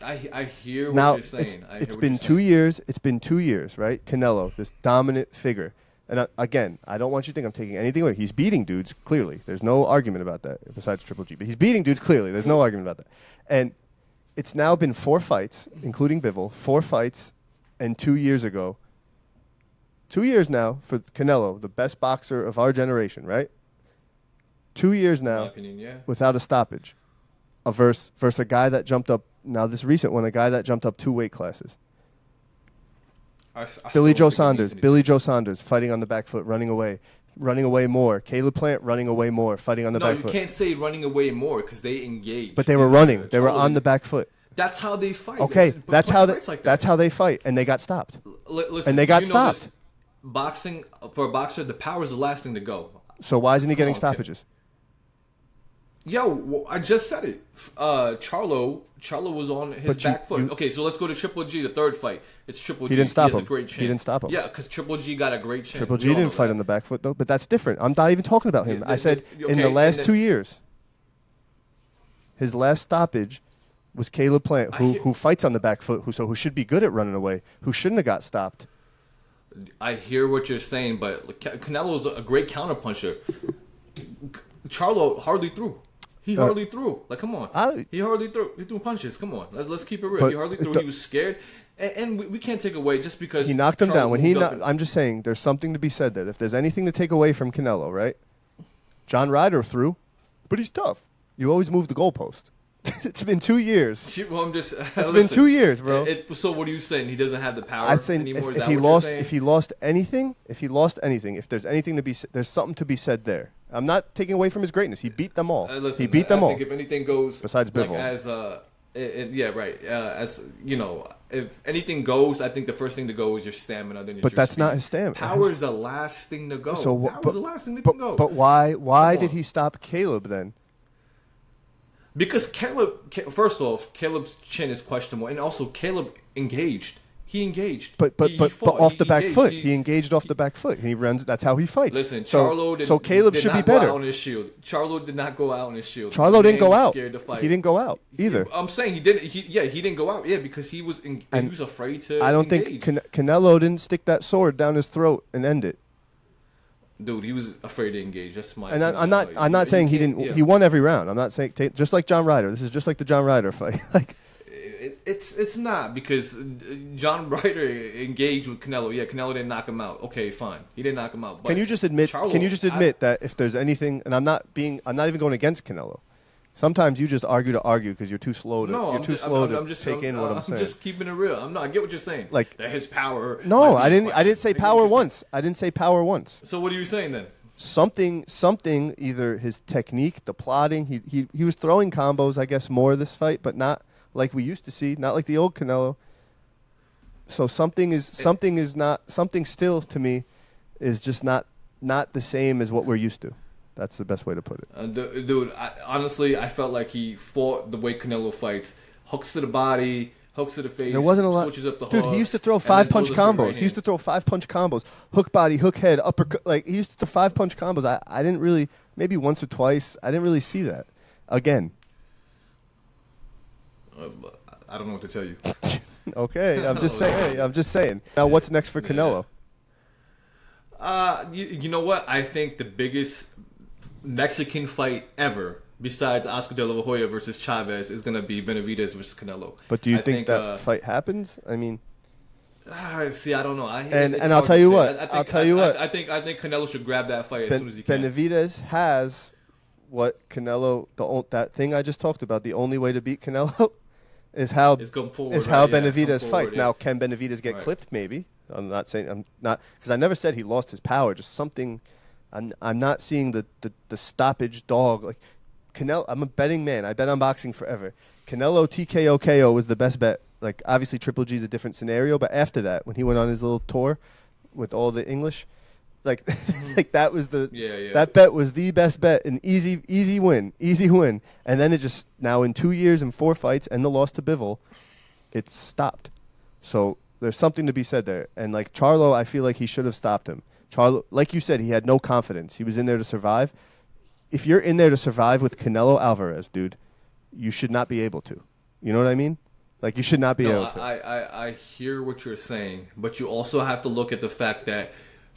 I hear what you're saying. It's been 2 years. It's been 2 years, right? Canelo, this dominant figure. And again, I don't want you to think I'm taking anything away. He's beating dudes, clearly. There's no argument about that, besides Triple G. But he's beating dudes, clearly. There's no argument about that. And it's now been 4 fights, including Bivol, 4 fights, and 2 years ago. 2 years now for Canelo, the best boxer of our generation, right? 2 years now, in my opinion, yeah, without a stoppage. Versus a guy that jumped up, now this recent one, a guy that jumped up 2 weight classes. Billy Joe Saunders fighting on the back foot, running away more. Caleb Plant running away more, fighting on the back foot. No, you can't say running away more because they engaged. But they were running. They were on the back foot. That's how they fight. Okay, that's how they fight, and they got stopped. Listen, and they got stopped. Boxing, for a boxer, the power is the last thing to go. So why isn't he getting stoppages? Yo, I just said it. Charlo was on his back foot. Okay, so let's go to Triple G, the third fight. It's Triple G. He didn't stop him. A great chin. He didn't stop him. Yeah, because Triple G got a great chin. Triple G didn't fight on the back foot, though, but that's different. I'm not even talking about him. I said in the last 2 years, his last stoppage was Caleb Plant, who fights on the back foot, who should be good at running away, who shouldn't have got stopped. I hear what you're saying, but Canelo's a great counterpuncher. Charlo hardly threw. He hardly threw. Like, come on. He hardly threw. He threw punches. Come on. Let's keep it real. He hardly threw. He was scared. And we can't take away just because he knocked him down. I'm just saying there's something to be said there. If there's anything to take away from Canelo, right? John Ryder threw, but he's tough. You always move the goalpost. It's been 2 years. Well, it's been 2 years, bro. So what are you saying? He doesn't have the power anymore? If he lost anything, if there's anything to be said, there's something to be said there. I'm not taking away from his greatness. He beat them all. Listen, he beat them all. I think if anything goes, besides Bivol, as you know, if anything goes, I think the first thing to go is your stamina. Then but that's not his stamina. Power is the last thing to go. Power is the last thing to go. But why did he stop Caleb then? Because first off, Caleb's chin is questionable, and also Caleb engaged. He engaged. But off the back foot. He engaged off the back foot. He runs. That's how he fights. Listen, Charlo so Caleb should be better. On his shield. Charlo did not go out on his shield. Charlo didn't go out. Scared to fight. He didn't go out either. I'm saying he didn't. He didn't go out. Yeah, because he was afraid to. I don't think Canelo didn't stick that sword down his throat and end it. Dude, he was afraid to engage. That's my. And I'm not saying he didn't. Yeah. He won every round. I'm not saying just like John Ryder. This is just like the John Ryder fight. Like. It's not because John Ryder engaged with Canelo. Yeah, Canelo didn't knock him out. Okay, fine, he didn't knock him out. But can you just admit? That if there's anything, and I'm not even going against Canelo. Sometimes you just argue because you're too slow to. I'm just take in what I'm saying. I'm just keeping it real. I get what you're saying. Like that his power. No, I didn't say power once. I didn't say power once. So what are you saying then? Something. Either his technique, the plotting. He was throwing combos, I guess, more this fight, but not like we used to see, not like the old Canelo. So something still to me is just not the same as what we're used to. That's the best way to put it. Dude, honestly, I felt like he fought the way Canelo fights. Hooks to the body, hooks to the face. There wasn't a lot. Switches up the dude, he used to throw 5-punch combos. He used to throw 5-punch combos. Hook body, hook head, uppercut. Like, he used to throw 5-punch combos. I didn't really, maybe once or twice, I didn't really see that. Again. I don't know what to tell you. Okay, I'm just saying. Now, what's next for Canelo? You know what? I think the biggest Mexican fight ever, besides Oscar De La Hoya versus Chavez, is going to be Benavidez versus Canelo. But do you think that fight happens? I mean, see, I don't know. And I'll tell you what. I think Canelo should grab that fight as soon as he can. Benavidez has what Canelo, that thing I just talked about. The only way to beat Canelo is how Benavidez fights. Yeah. Now, can Benavidez get clipped? Maybe. I'm not because I never said he lost his power. Just something I'm not seeing the stoppage dog. Like Canelo, I'm a betting man. I bet on boxing forever. Canelo TKO KO was the best bet. Like obviously Triple G is a different scenario, but after that, when he went on his little tour with all the English, like like that was that bet was the best bet, an easy win. And then it just now in 2 years and 4 fights and the loss to Bivol, it's stopped. So there's something to be said there. And like Charlo, I feel like he should have stopped him. Charlo, like you said, he had no confidence. He was in there to survive. If you're in there to survive with Canelo Alvarez, dude, you should not be able to. You know what I mean? Like you should not be able to. I hear what you're saying, but you also have to look at the fact that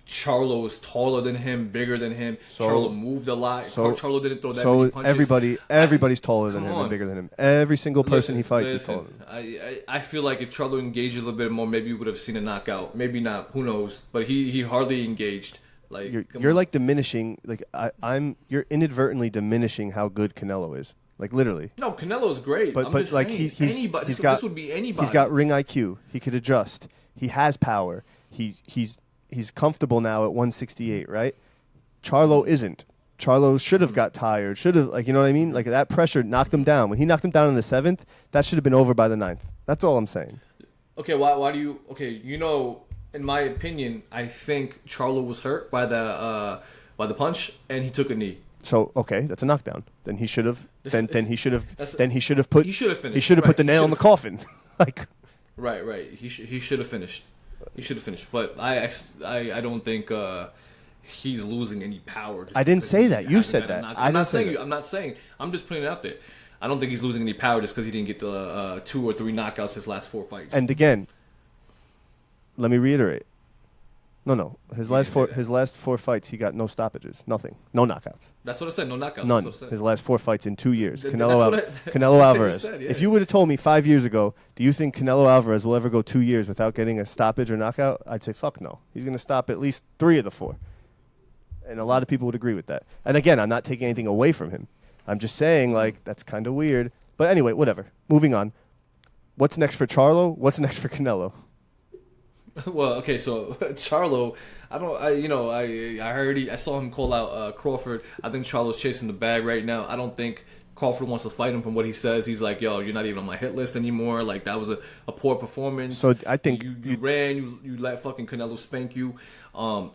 Charlo is taller than him, bigger than him. Charlo moved a lot. Charlo didn't throw that many punches. Everybody's taller than him and bigger than him. Every single person he fights is taller than him. I feel like if Charlo engaged a little bit more, maybe you would have seen a knockout. Maybe not. Who knows? But he hardly engaged. Like you're like diminishing. Like you're inadvertently diminishing how good Canelo is. Like literally. No, Canelo's great. But like saying, anybody. This would be anybody. He's got ring IQ. He could adjust. He has power. He's comfortable now at 168, right? Charlo isn't. Charlo should have got tired. Should have, like, you know what I mean? Like, that pressure knocked him down. When he knocked him down in the 7th, that should have been over by the 9th. That's all I'm saying. Okay, why do you... Okay, in my opinion, I think Charlo was hurt by the punch, and he took a knee. So, okay, that's a knockdown. Then he should have... Then he should have put... He should have finished. He should have put the nail in the coffin. Like... Right. He should have finished. He should have finished, but I don't think he's losing any power. I didn't say that. You said that. I'm not saying. I'm just putting it out there. I don't think he's losing any power just because he didn't get the 2 or 3 knockouts his last 4 fights. And again, let me reiterate. No. His last 4 fights, he got no stoppages, nothing, no knockouts. That's what I said. No knockouts. None. That's what I said. His last 4 fights in 2 years. Canelo Alvarez. Said, yeah. If you would have told me 5 years ago, do you think Canelo Alvarez will ever go 2 years without getting a stoppage or knockout? I'd say fuck no. He's going to stop at least 3 of the 4. And a lot of people would agree with that. And again, I'm not taking anything away from him. I'm just saying, like, that's kind of weird. But anyway, whatever. Moving on. What's next for Charlo? What's next for Canelo? Well, okay, so Charlo, I saw him call out Crawford. I think Charlo's chasing the bag right now. I don't think Crawford wants to fight him from what he says. He's like, yo, you're not even on my hit list anymore. Like, that was a poor performance. So I think you ran, you let fucking Canelo spank you.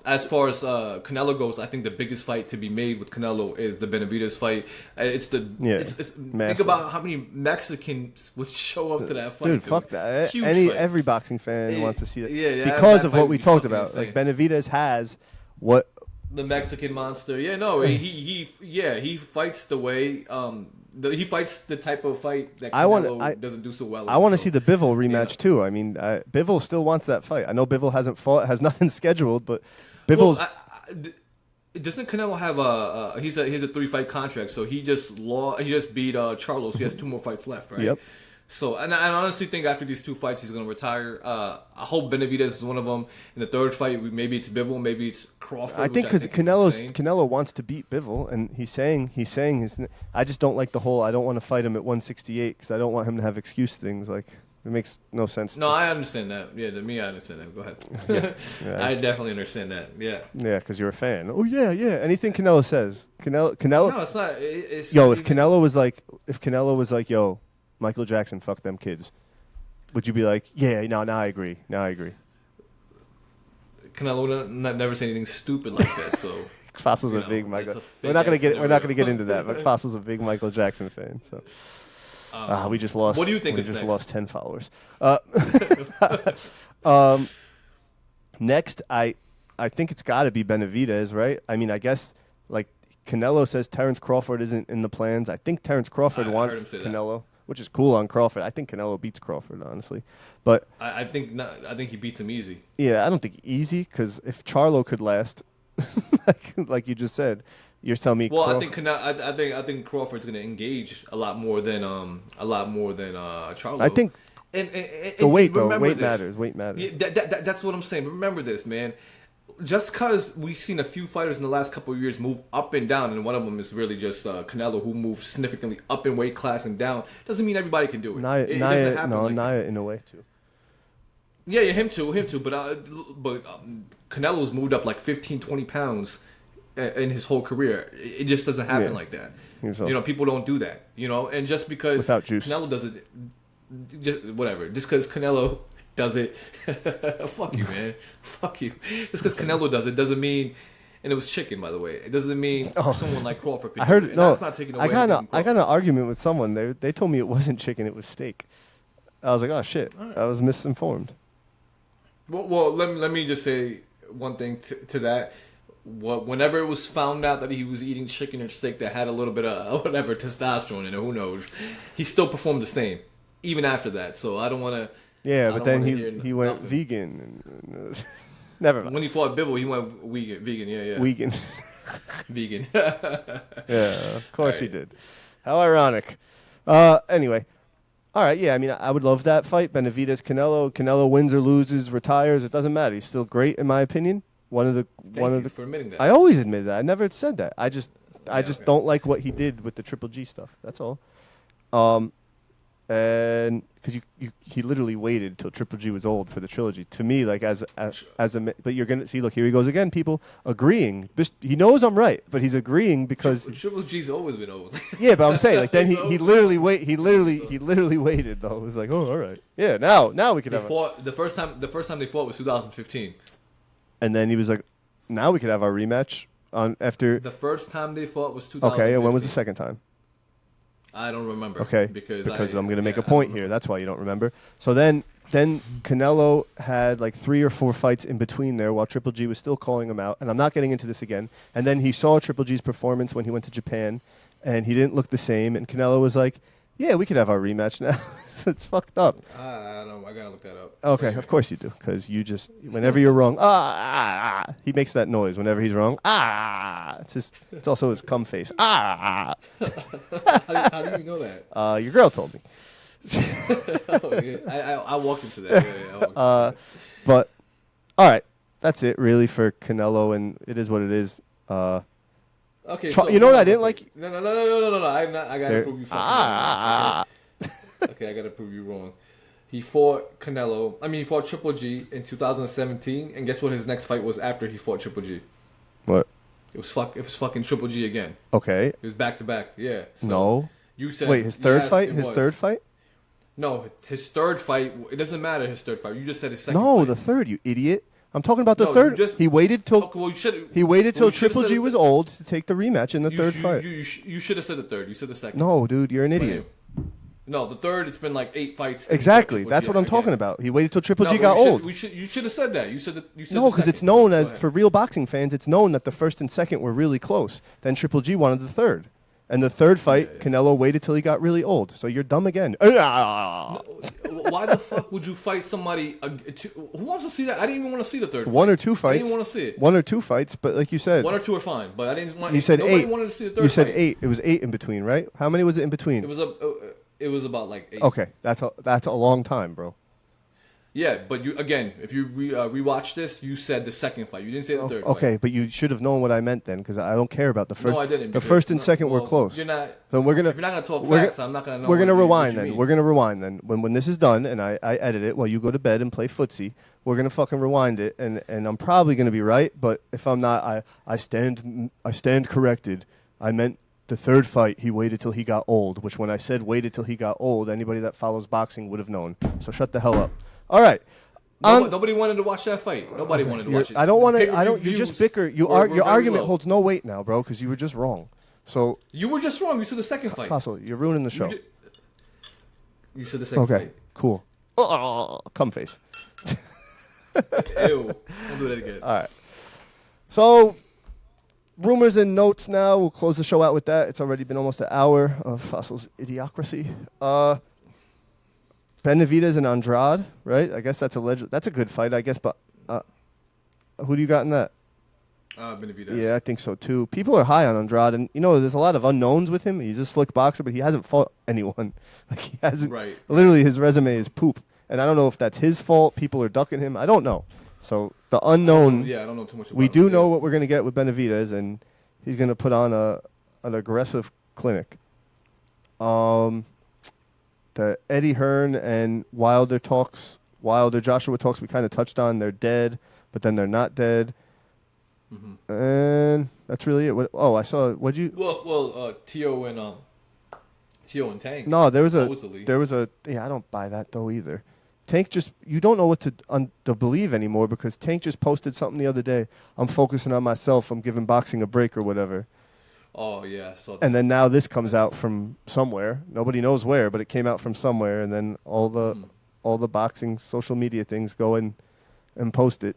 As far as Canelo goes, I think the biggest fight to be made with Canelo is the Benavidez fight. It's think about how many Mexicans would show up to that fight. Dude, fuck that. Every boxing fan wants to see that. Yeah, because of what we talked about. Insane. Like Benavidez has what the Mexican monster. Yeah, no, he fights the way he fights the type of fight that Canelo doesn't do so well. I want to see the Bivol rematch too. I mean, Bivol still wants that fight. I know Bivol hasn't fought, has nothing scheduled, but Bivol's. Doesn't Canelo have he's a 3-fight contract? So he just beat Charlo. So he has 2 more fights left, right? Yep. So, and I honestly think after these 2 fights, he's going to retire. I hope Benavidez is one of them. In the 3rd fight, maybe it's Bivol, maybe it's Crawford. I think because Canelo wants to beat Bivol, and he's saying I just don't like the whole. I don't want to fight him at 168 because I don't want him to have excuse things. Like it makes no sense. No, I understand that. Yeah, to me, I understand that. Go ahead. Yeah. I definitely understand that. Yeah. Yeah, because you're a fan. Oh yeah. Anything Canelo says, Canelo. No, it's not. It's yo, not if Canelo was like, yo, Michael Jackson, fuck them kids, would you be like, yeah, no, now I agree. Canelo never say anything stupid like that, so Fossil's a big Michael. We're not gonna get into that, but Fossil's a big Michael Jackson fan. So we just lost. What do you think? We just lost 10 followers. Next, I think it's got to be Benavidez, right? I mean, I guess like Canelo says Terrence Crawford isn't in the plans. I think Terrence Crawford wants Canelo. Which is cool on Crawford. I think Canelo beats Crawford, honestly. But I think he beats him easy. Yeah, I don't think easy because if Charlo could last, like you just said, you're telling me. Well, I think Crawford's going to engage a lot more than Charlo. I think the weight matters. Weight matters. Yeah, that's what I'm saying. Remember this, man. Just because we've seen a few fighters in the last couple of years move up and down, and one of them is really just Canelo, who moved significantly up in weight class and down, doesn't mean everybody can do it. Nia in a way too. Yeah, him too. But Canelo's moved up like 15, 20 pounds in his whole career. It just doesn't happen like that. People don't do that. And just because without juice. Canelo does it, just whatever. Just because Canelo does it, fuck you, man. Fuck you. Just because Canelo does it doesn't mean. And it was chicken, by the way. It doesn't mean someone like Crawford could I heard do it. no. That's not taking away. I got an argument with someone. They told me it wasn't chicken, it was steak. I was like, oh shit, right. I was misinformed. Well, let me just say one thing to that. Whenever it was found out that he was eating chicken or steak that had a little bit of whatever testosterone in it, who knows, he still performed the same even after that. So I don't want to. Yeah, but then he went vegan. And, never mind. When he fought Bivol, he went vegan. Yeah. Vegan. Vegan. Yeah, of course he did. How ironic. Anyway. All right, yeah, I mean, I would love that fight. Benavidez, Canelo. Canelo wins or loses, retires. It doesn't matter. He's still great, in my opinion. Thank you for admitting that. I always admitted that. I never said that. I just don't like what he did with the Triple G stuff. That's all. And because he literally waited till Triple G was old for the trilogy. To me, like but you're gonna see. Look, here he goes again. People agreeing. He knows I'm right, but he's agreeing because Triple G's always been old. Yeah, but I'm saying like then he literally waited though. It was like, oh, all right, yeah. Now we can have the first time they fought was 2015. And then he was like, now we could have our rematch on after. The first time they fought was 2015. Okay, and when was the second time? I don't remember. Okay, because I'm going to make a point here. That's why you don't remember. So then Canelo had like 3 or 4 fights in between there while Triple G was still calling him out. And I'm not getting into this again. And then he saw Triple G's performance when he went to Japan, and he didn't look the same. And Canelo was like, yeah, we could have our rematch now. It's fucked up. I don't know. I got to look that up. Okay, of course you do. Because you just, whenever you're wrong, he makes that noise whenever he's wrong. It's also his cum face. How do you know that? Your girl told me. Oh, yeah. I walked into that. Yeah, but, all right. That's it, really, for Canelo, and it is what it is. Okay, you know what I didn't like? No. I gotta prove you something. Okay, I gotta prove you wrong. He fought Triple G in 2017, and guess what his next fight was after he fought Triple G? What? It was fucking Triple G again. Okay. It was back to back. Yeah. So no. You said wait, his third fight? His third fight? No, his third fight. It doesn't matter. His third fight. You just said his second. No, fight. the third. You idiot. I'm talking about the third. He waited till Triple G was old to take the rematch in the third fight. You should have said the third. You said the second. No, dude, you're an idiot. No, the third. It's been like 8 fights. Exactly. That's what I'm talking about. He waited till Triple G got old. You should have said that. You said no, because it's known as for real boxing fans. It's known that the first and second were really close. Then Triple G wanted the third. And the third fight, Canelo waited till he got really old. So you're dumb again. Why the fuck would you fight somebody? Who wants to see that? I didn't even want to see the third fight. 1 or 2 fights. I didn't want to see it. 1 or 2 fights, but like you said. 1 or 2 are fine, but I didn't want. You said nobody 8. Wanted to see the third you said fight. 8. It was 8 in between, right? How many was it in between? It was about like 8. Okay, that's a long time, bro. Yeah, but if you rewatch this, you said the second fight. You didn't say the third fight. Okay, but you should have known what I meant then, because I don't care about the first. No, I didn't. The first and second were close. You're not. So if you're not gonna talk facts, I'm not gonna know. We're gonna rewind what then. mean. We're gonna rewind then. When this is done and I edit it while you go to bed and play footsie, we're gonna fucking rewind it, and I'm probably gonna be right. But if I'm not, I stand corrected. I meant the third fight. He waited till he got old. Which when I said waited till he got old, anybody that follows boxing would have known. So shut the hell up. All right. Nobody wanted to watch that fight. Nobody wanted to watch it. I don't want to. I don't. You just bicker. Your argument holds no weight now, bro, because you were just wrong. So you were just wrong. You said the second fight. Fossil, you're ruining the show. You said the second fight. Okay, cool. Oh, cum face. Ew. Don't do that again. All right. So, rumors and notes now. We'll close the show out with that. It's already been almost an hour of Fossil's idiocracy. Benavidez and Andrade, right? I guess that's a good fight, I guess. But who do you got in that? Benavidez. Yeah, I think so too. People are high on Andrade, and there's a lot of unknowns with him. He's a slick boxer, but he hasn't fought anyone. Like he hasn't. Right. Literally, his resume is poop, and I don't know if that's his fault. People are ducking him. I don't know. So the unknown. I don't know too much about we him. do know what we're going to get with Benavidez, and he's going to put on an aggressive clinic. The Eddie Hearn and Wilder Joshua talks, we kind of touched on. They're dead, but then they're not dead. And that's really it. I saw. What'd you? Tio and Tank. No, there was supposedly. Yeah, I don't buy that though either. Tank you don't know what to believe anymore because Tank just posted something the other day. I'm focusing on myself. I'm giving boxing a break or whatever. Oh yeah, I saw that. And then now this comes out from somewhere. Nobody knows where, but it came out from somewhere. And then all the boxing social media things go in and post it.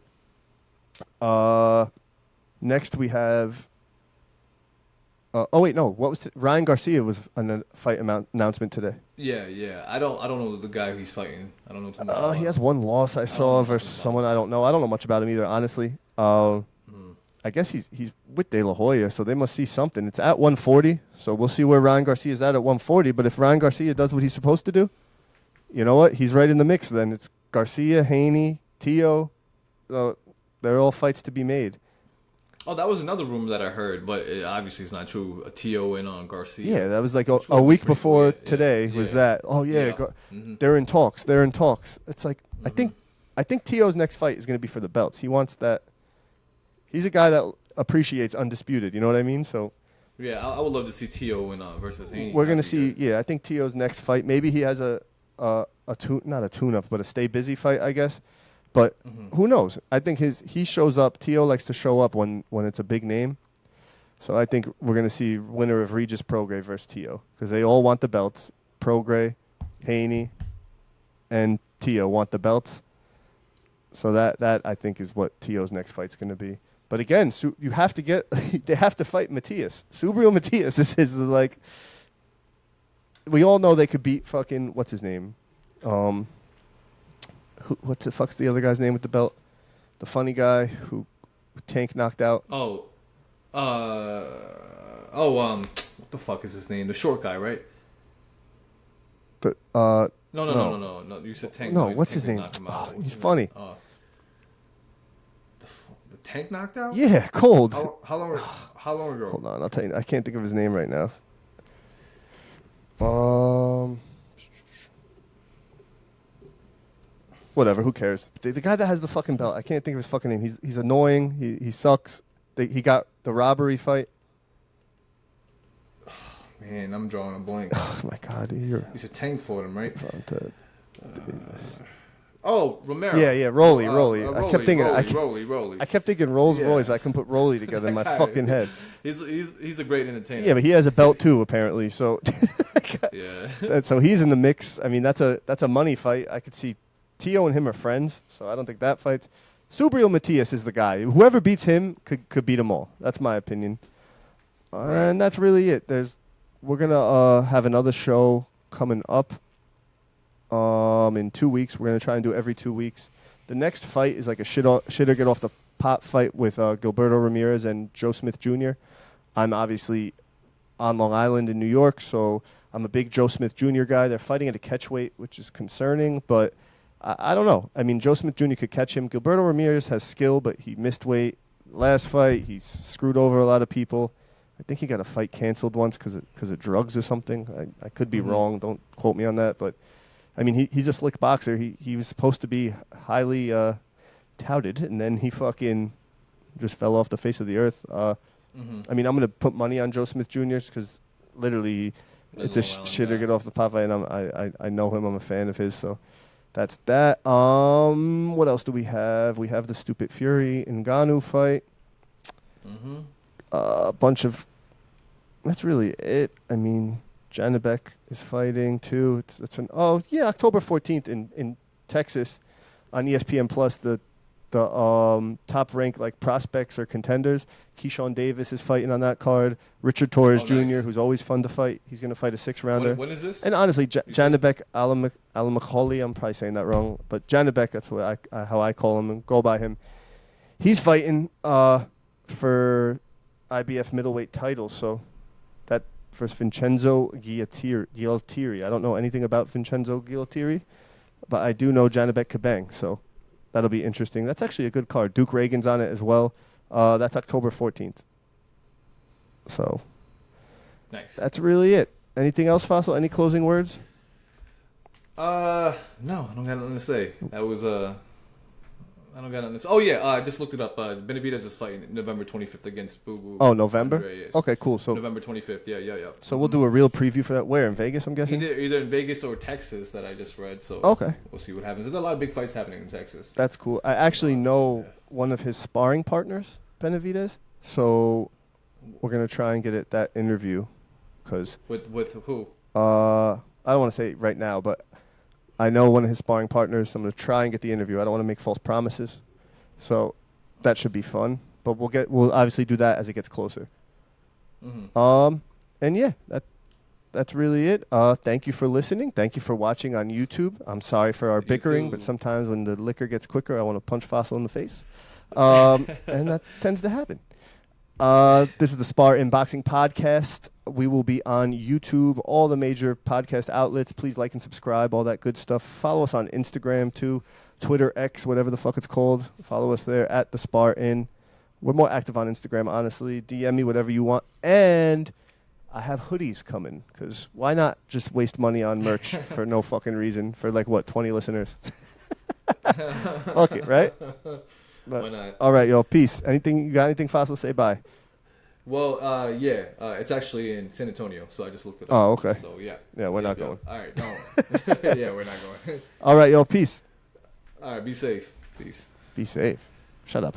Next we have. Ryan Garcia was on a fight announcement today. Yeah. I don't know the guy who he's fighting. I don't know too much. He has one loss I saw versus someone I don't know. I don't know much about him either, honestly. I guess he's with De La Hoya, so they must see something. It's at 140, so we'll see where Ryan Garcia is at 140. But if Ryan Garcia does what he's supposed to do, you know what? He's right in the mix then. It's Garcia, Haney, Tio. They're all fights to be made. Oh, that was another rumor that I heard, but it obviously it's not true. A Tio and on Garcia. Yeah, that was like a week before today was that. Oh, yeah. They're in talks. It's like, I think Tio's next fight is going to be for the belts. He wants that. He's a guy that appreciates undisputed. You know what I mean? So. Yeah, I would love to see Tio and versus Haney. We're going to see. Yeah, I think Tio's next fight. Maybe he has not a tune-up, but a stay busy fight, I guess. But who knows? I think he shows up. Tio likes to show up when it's a big name. So I think we're going to see winner of Regis Prograis versus Tio because they all want the belts. Prograis, Haney, and Tio want the belts. So that I think is what Tio's next fight's going to be. But again, you have to they have to fight Matias. Subriel Matias. This is like, we all know they could beat fucking, what's his name? What the fuck's the other guy's name with the belt? The funny guy who Tank knocked out. What the fuck is his name? The short guy, right? But No. You said Tank. No, what's his name? He's funny. The Tank knocked out? Yeah, cold. How long ago? Hold on, I'll tell you. I can't think of his name right now. Whatever, who cares? The guy that has the fucking belt, I can't think of his fucking name. He's annoying. He sucks. He got the robbery fight. Man, I'm drawing a blank. Oh my God, You said Tank fought him, right? Romero. Yeah, Rolly. I kept thinking. Rolly. I kept thinking Rolls Royce. I couldn't put Rolly together in my fucking head. He's a great entertainer. Yeah, but he has a belt too, apparently. So yeah. So he's in the mix. I mean, that's a money fight. I could see Tio and him are friends, so I don't think that fights. Subriel Matias is the guy. Whoever beats him could beat them all. That's my opinion. And that's really it. We're gonna have another show coming up in 2 weeks. We're gonna try and do every 2 weeks. The next fight is like a shitter get off the pot fight with Gilberto Ramirez and Joe Smith Jr. I'm obviously on Long Island in New York, so I'm a big Joe Smith Jr. guy. They're fighting at a catchweight, which is concerning, but I don't know. I mean, Joe Smith Jr. could catch him. Gilberto Ramirez has skill, but he missed weight. Last fight, he's screwed over a lot of people. I think he got a fight canceled once because of drugs or something. I could be wrong. Don't quote me on that. But, I mean, he's a slick boxer. He was supposed to be highly touted, and then he fucking just fell off the face of the earth. I mean, I'm going to put money on Joe Smith Jr. because literally it's a shitter get off the pot fight, and I know him. I'm a fan of his, so that's that. What else do we have? We have the stupid Fury Ngannou fight. A bunch of. That's really it. I mean, Janibek is fighting too. October 14th in Texas on ESPN Plus. The top ranked like prospects or contenders. Keyshawn Davis is fighting on that card. Richard Torres Jr., who's always fun to fight. He's going to fight a 6-rounder. When is this? And honestly, Janibek Alamakholi, I'm probably saying that wrong, but Janibek, that's what how I call him and go by him. He's fighting for IBF middleweight titles, so that versus Vincenzo Gualtieri. I don't know anything about Vincenzo Gualtieri, but I do know Janibek Kabang, so that'll be interesting. That's actually a good card. Duke Reagan's on it as well. That's October 14th. So nice. That's really it. Anything else, Fossil? Any closing words? No, I don't got nothing to say. That I don't got on this. Oh yeah, I just looked it up. Benavidez is fighting November 25th against Boo Boo. Oh, November? Andreas. Okay, cool. So November 25th. Yeah. So we'll do a real preview for that. Where, in Vegas, I'm guessing? Either in Vegas or Texas that I just read. So okay, we'll see what happens. There's a lot of big fights happening in Texas. That's cool. I actually know one of his sparring partners, Benavidez. So we're gonna try and get that interview, cause with who? I don't want to say it right now, but I know one of his sparring partners. I'm gonna try and get the interview. I don't want to make false promises, so that should be fun. But we'll obviously do that as it gets closer. Mm-hmm. And yeah, that's really it. Thank you for listening. Thank you for watching on YouTube. I'm sorry for our bickering, but sometimes when the liquor gets quicker, I want to punch Fossil in the face. And that tends to happen. This is the Spar-Inn Boxing Podcast. We will be on YouTube, all the major podcast outlets. Please like and subscribe, all that good stuff. Follow us on Instagram too, Twitter, X, whatever the fuck it's called. Follow us there at the Spar-Inn. We're more active on Instagram, honestly. DM me whatever you want. And I have hoodies coming, because why not just waste money on merch for no fucking reason for 20 listeners? Fuck it, right? But, why not? All right, yo, peace. You got anything, Fossil? Say bye. Well, yeah, it's actually in San Antonio, so I just looked it up. Oh, okay. So yeah. Yeah, we're not going. All right, no. Yeah, we're not going. All right, yo, peace. All right, be safe. Peace. Be safe. Shut up.